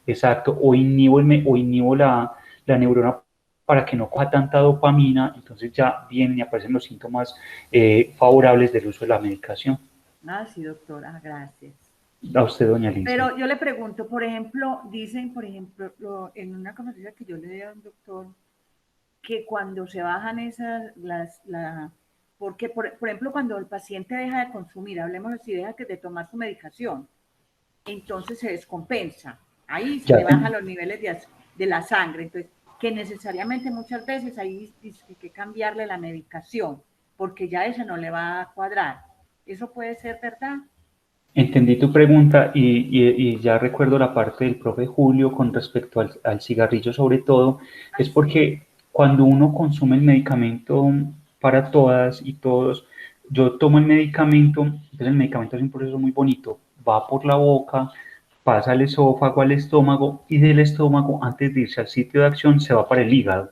exacto, o inhibo la neurona para que no coja tanta dopamina, entonces ya vienen y aparecen los síntomas favorables del uso de la medicación. Sí, doctora, gracias. A usted, doña Alicia. Pero yo le pregunto, por ejemplo, dicen, por ejemplo, en una conferencia que yo le di a un doctor, que cuando se bajan esas, porque, por ejemplo, cuando el paciente deja de consumir, hablemos así, deja de tomar su medicación, entonces se descompensa, ahí se le bajan los niveles de la sangre, entonces, que necesariamente muchas veces ahí hay que cambiarle la medicación, porque ya ese no le va a cuadrar. ¿Eso puede ser verdad? Entendí tu pregunta y ya recuerdo la parte del profe Julio con respecto al cigarrillo sobre todo, es porque cuando uno consume el medicamento para todas y todos, yo tomo el medicamento, entonces el medicamento es un proceso muy bonito, va por la boca, pasa al esófago, al estómago y del estómago antes de irse al sitio de acción se va para el hígado.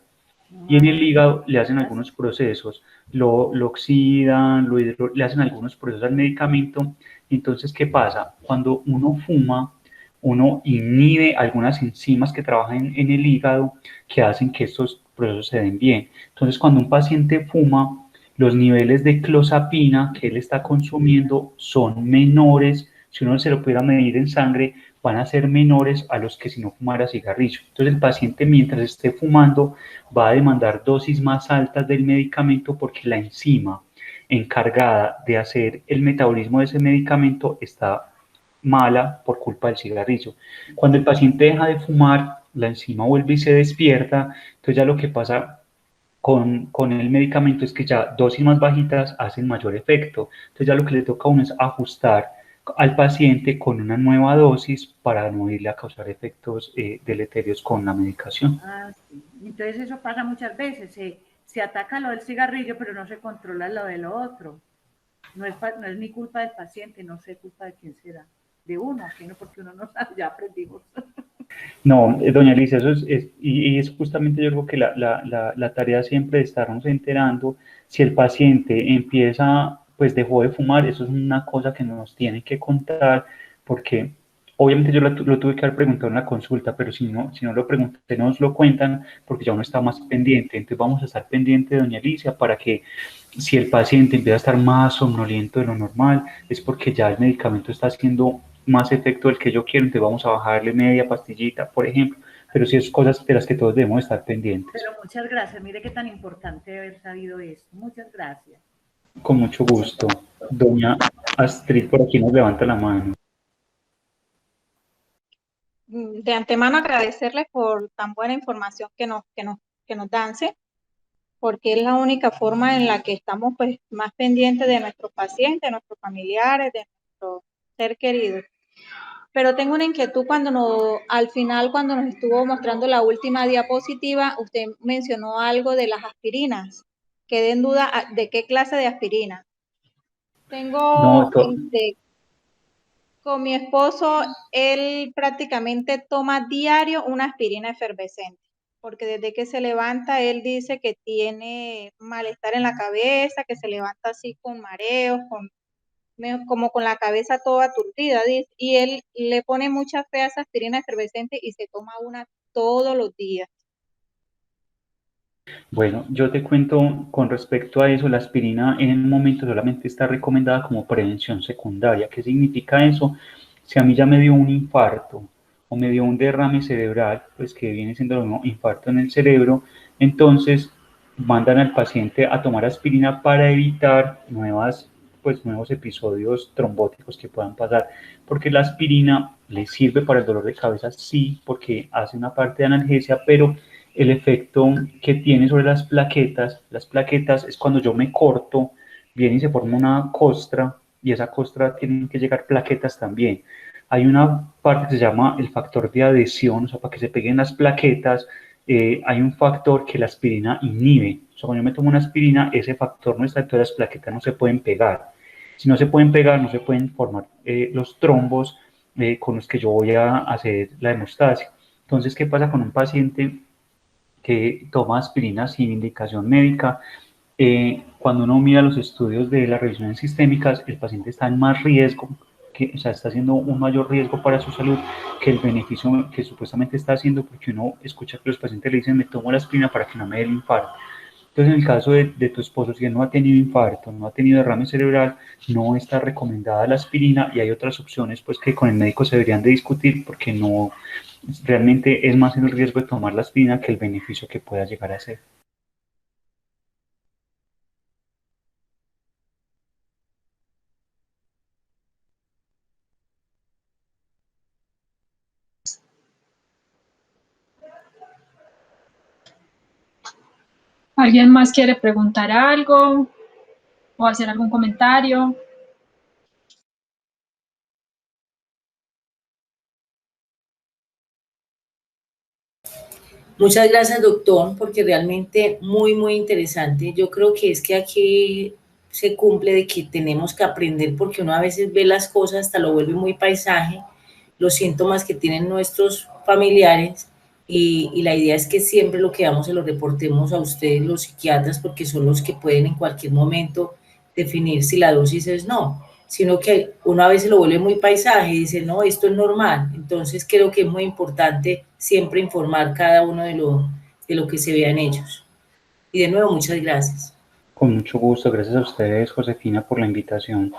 Y en el hígado le hacen algunos procesos, lo oxidan, le hacen algunos procesos al medicamento. Entonces, ¿qué pasa? Cuando uno fuma, uno inhibe algunas enzimas que trabajan en el hígado que hacen que estos procesos se den bien. Entonces, cuando un paciente fuma, los niveles de clozapina que él está consumiendo son menores. Si uno se lo pudiera medir en sangre, van a ser menores a los que si no fumara cigarrillo. Entonces, el paciente mientras esté fumando va a demandar dosis más altas del medicamento porque la enzima encargada de hacer el metabolismo de ese medicamento está mala por culpa del cigarrillo. Cuando el paciente deja de fumar, la enzima vuelve y se despierta, entonces ya lo que pasa con el medicamento es que ya dosis más bajitas hacen mayor efecto, entonces ya lo que le toca a uno es ajustar al paciente con una nueva dosis para no irle a causar efectos deleterios con la medicación. Ah, sí. Entonces eso pasa muchas veces, se ataca lo del cigarrillo, pero no se controla lo de lo otro. No es ni culpa del paciente, no sé culpa de quién será. De uno, sino porque uno no sabe, ya aprendimos. No, doña Alicia, eso y es justamente yo creo que la tarea siempre de estarnos enterando si el paciente empieza, pues dejó de fumar, eso es una cosa que nos tienen que contar, porque obviamente yo lo tuve que haber preguntado en la consulta, pero si no lo pregunté, nos lo cuentan, porque ya uno está más pendiente, entonces vamos a estar pendiente, doña Alicia, para que si el paciente empieza a estar más somnoliento de lo normal, es porque ya el medicamento está haciendo más efecto del que yo quiero, entonces vamos a bajarle media pastillita, por ejemplo, pero sí es cosas de las que todos debemos estar pendientes. Pero muchas gracias, mire qué tan importante haber sabido esto, muchas gracias. Con mucho gusto. Doña Astrid por aquí nos levanta la mano. De antemano agradecerles por tan buena información que nos dan, ¿sí? Porque es la única forma en la que estamos pues más pendientes de nuestros pacientes, de nuestros familiares, de nuestro ser querido. Pero tengo una inquietud al final, cuando nos estuvo mostrando la última diapositiva, usted mencionó algo de las aspirinas. Quedé en duda de qué clase de aspirina. Tengo, con mi esposo, él prácticamente toma diario una aspirina efervescente, porque desde que se levanta, él dice que tiene malestar en la cabeza, que se levanta así con mareos, como con la cabeza toda aturdida, y él le pone mucha fe a esa aspirina efervescente y se toma una todos los días. Bueno, yo te cuento con respecto a eso, la aspirina en el momento solamente está recomendada como prevención secundaria. ¿Qué significa eso? Si a mí ya me dio un infarto o me dio un derrame cerebral, pues que viene siendo un infarto en el cerebro, entonces mandan al paciente a tomar aspirina para evitar nuevos episodios trombóticos que puedan pasar, porque la aspirina le sirve para el dolor de cabeza, sí, porque hace una parte de analgesia, pero el efecto que tiene sobre las plaquetas es cuando yo me corto, viene y se forma una costra, y esa costra tienen que llegar plaquetas también. Hay una parte que se llama el factor de adhesión, o sea, para que se peguen las plaquetas, hay un factor que la aspirina inhibe. O sea, cuando yo me tomo una aspirina, ese factor no está, entonces las plaquetas no se pueden pegar. Si no se pueden pegar, no se pueden formar los trombos con los que yo voy a hacer la hemostasia. Entonces, ¿qué pasa con un paciente que toma aspirina sin indicación médica? Cuando uno mira los estudios de las revisiones sistémicas, el paciente está en más riesgo, o sea, está haciendo un mayor riesgo para su salud que el beneficio que supuestamente está haciendo, porque uno escucha que los pacientes le dicen, me tomo la aspirina para que no me dé el infarto. Entonces, en el caso de tu esposo, si él no ha tenido infarto, no ha tenido derrame cerebral, no está recomendada la aspirina y hay otras opciones pues que con el médico se deberían de discutir porque no, realmente es más el riesgo de tomar la aspirina que el beneficio que pueda llegar a ser. ¿Alguien más quiere preguntar algo o hacer algún comentario? Muchas gracias, doctor, porque realmente muy interesante. Yo creo que es que aquí se cumple de que tenemos que aprender porque uno a veces ve las cosas, hasta lo vuelve muy paisaje, los síntomas que tienen nuestros familiares y la idea es que siempre lo que damos se lo reportemos a ustedes, los psiquiatras, porque son los que pueden en cualquier momento definir si la dosis es no, sino que uno a veces lo vuelve muy paisaje y dice, no, esto es normal. Entonces creo que es muy importante siempre informar cada uno de lo que se vea en ellos. Y de nuevo, muchas gracias. Con mucho gusto, gracias a ustedes, Josefina, por la invitación.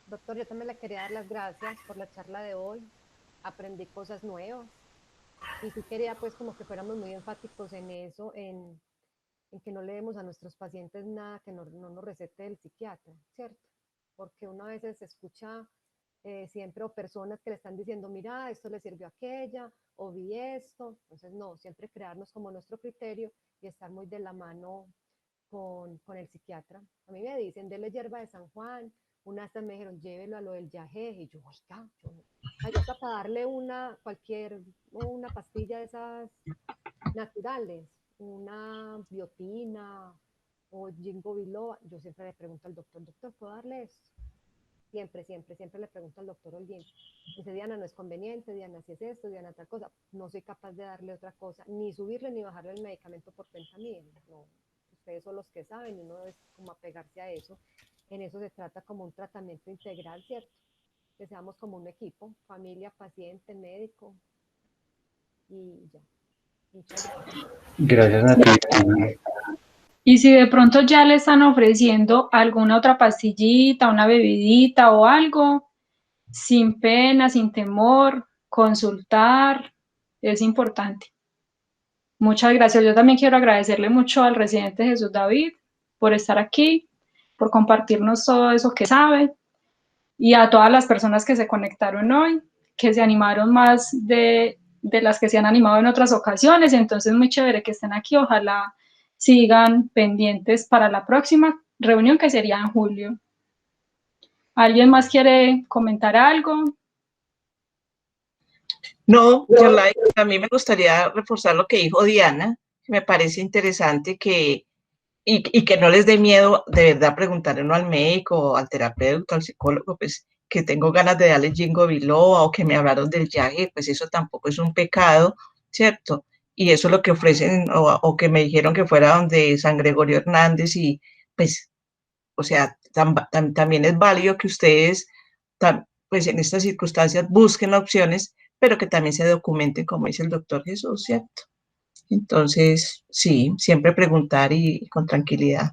Doctor, yo también le quería dar las gracias por la charla de hoy. Aprendí cosas nuevas. Y sí quería pues como que fuéramos muy enfáticos en eso, en que no le demos a nuestros pacientes nada que no nos recete el psiquiatra, ¿cierto? Porque uno a veces escucha siempre o personas que le están diciendo, mira, esto le sirvió a aquella, o vi esto. Entonces, no, siempre crearnos como nuestro criterio y estar muy de la mano con el psiquiatra. A mí me dicen, dele hierba de San Juan, una hasta me dijeron, llévelo a lo del yagé, y yo, oiga, yo hasta para darle una pastilla de esas naturales, una biotina o ginkgo biloba, yo siempre le pregunto al doctor, doctor, ¿puedo darle esto? Siempre le pregunto al doctor Holguín. Dice, Diana, no es conveniente, Diana, si es esto, Diana, tal cosa. No soy capaz de darle otra cosa, ni subirle ni bajarle el medicamento por cuenta mía. No, ustedes son los que saben y uno debe como apegarse a eso. En eso se trata como un tratamiento integral, ¿cierto? Que seamos como un equipo, familia, paciente, médico y ya. Muchas gracias. Gracias a ti, Diana. Y si de pronto ya le están ofreciendo alguna otra pastillita, una bebidita o algo, sin pena, sin temor, consultar, es importante. Muchas gracias. Yo también quiero agradecerle mucho al residente Jesús David por estar aquí, por compartirnos todo eso que sabe, y a todas las personas que se conectaron hoy, que se animaron más de las que se han animado en otras ocasiones. Entonces, muy chévere que estén aquí. Ojalá sigan pendientes para la próxima reunión, que sería en julio. ¿Alguien más quiere comentar algo? No, a mí me gustaría reforzar lo que dijo Diana, que me parece interesante y que no les dé miedo de verdad preguntarle al médico, o al terapeuta, al psicólogo, pues que tengo ganas de darle ginkgo biloba o que me hablaron del yagé, pues eso tampoco es un pecado, ¿cierto? Y eso es lo que ofrecen o que me dijeron que fuera donde San Gregorio Hernández y pues, o sea, también es válido que ustedes, pues en estas circunstancias busquen opciones, pero que también se documenten, como dice el doctor Jesús, ¿cierto? Entonces, sí, siempre preguntar y con tranquilidad.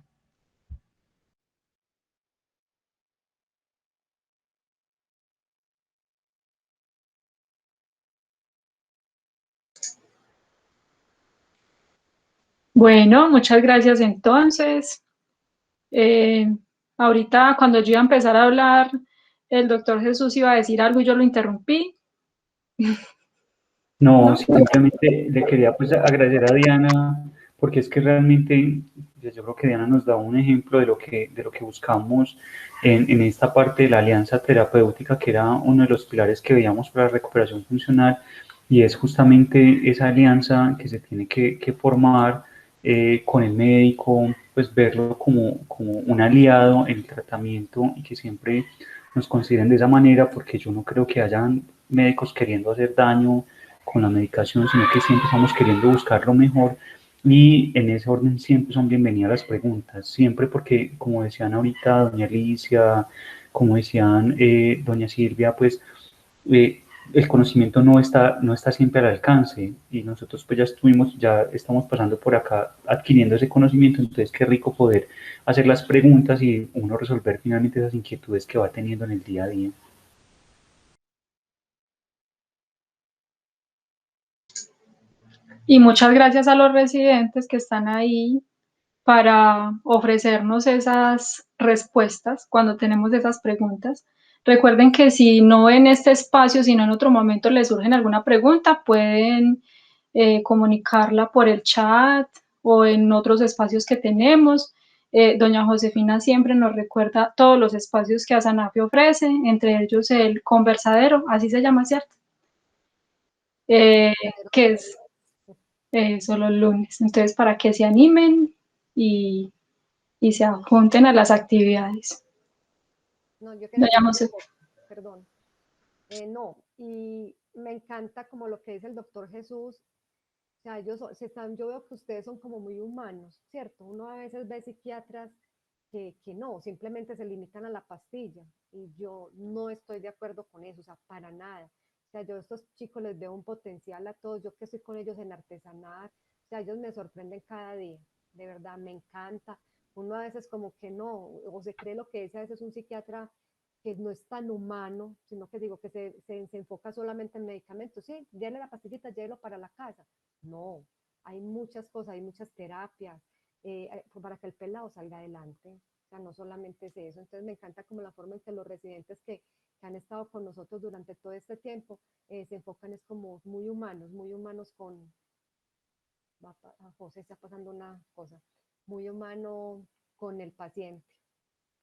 Bueno, muchas gracias entonces. Ahorita cuando yo iba a empezar a hablar, el doctor Jesús iba a decir algo y yo lo interrumpí. No, simplemente le quería pues agradecer a Diana, porque es que realmente yo creo que Diana nos da un ejemplo de lo que buscamos en esta parte de la alianza terapéutica, que era uno de los pilares que veíamos para la recuperación funcional, y es justamente esa alianza que se tiene que formar con el médico, pues verlo como un aliado en el tratamiento y que siempre nos consideren de esa manera, porque yo no creo que hayan médicos queriendo hacer daño con la medicación, sino que siempre estamos queriendo buscar lo mejor, y en ese orden siempre son bienvenidas las preguntas, siempre, porque como decían ahorita doña Alicia, como decían doña Silvia, pues el conocimiento no está siempre al alcance, y nosotros pues ya estamos pasando por acá adquiriendo ese conocimiento. Entonces qué rico poder hacer las preguntas y uno resolver finalmente esas inquietudes que va teniendo en el día a día. Y muchas gracias a los residentes que están ahí para ofrecernos esas respuestas cuando tenemos esas preguntas. Recuerden que si no en este espacio, sino en otro momento les surgen alguna pregunta, pueden comunicarla por el chat o en otros espacios que tenemos. Doña Josefina siempre nos recuerda todos los espacios que Asanafi ofrece, entre ellos el conversadero, así se llama, ¿cierto? Que es solo el lunes. Entonces, para que se animen y se adjunten a las actividades. No, yo quería decir, perdón. No, y me encanta como lo que dice el doctor Jesús. O sea, yo veo que ustedes son como muy humanos, ¿cierto? Uno a veces ve psiquiatras que no, simplemente se limitan a la pastilla. Y yo no estoy de acuerdo con eso, o sea, para nada. O sea, yo a estos chicos les veo un potencial a todos. Yo que estoy con ellos en artesanal, o sea, ellos me sorprenden cada día. De verdad, me encanta. Uno a veces como que no, o se cree lo que es a veces un psiquiatra que no es tan humano, sino que digo que se enfoca solamente en medicamentos. Sí, déle la pastillita, llévelo para la casa. No, hay muchas cosas, hay muchas terapias para que el pelado salga adelante. O sea, no solamente es eso. Entonces me encanta como la forma en que los residentes que han estado con nosotros durante todo este tiempo se enfocan es como muy humanos con... A José está pasando una cosa, muy humano con el paciente,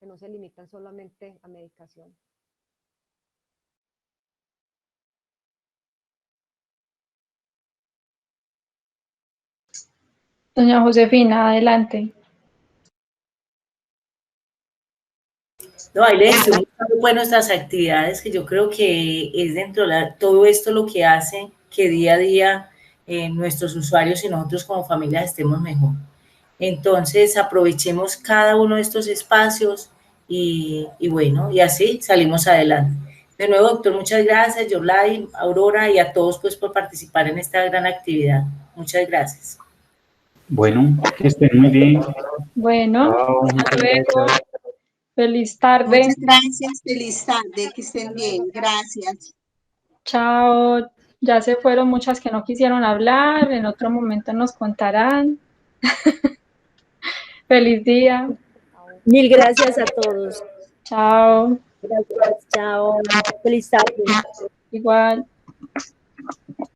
que no se limitan solamente a medicación. Doña Josefina, adelante. No, ahí le decimos muy bueno estas actividades, que yo creo que es dentro de todo esto lo que hace que día a día nuestros usuarios y nosotros como familia estemos mejor. Entonces aprovechemos cada uno de estos espacios y bueno, y así salimos adelante. De nuevo, doctor, muchas gracias, Yolai, Aurora, y a todos pues por participar en esta gran actividad. Muchas gracias. Bueno, que estén muy bien. Bueno, hasta luego. Feliz tarde. Muchas gracias, feliz tarde, que estén bien, gracias. Chao. Ya se fueron muchas que no quisieron hablar, en otro momento nos contarán. Feliz día. Mil gracias a todos. Chao. Gracias, chao. Feliz tarde. Igual.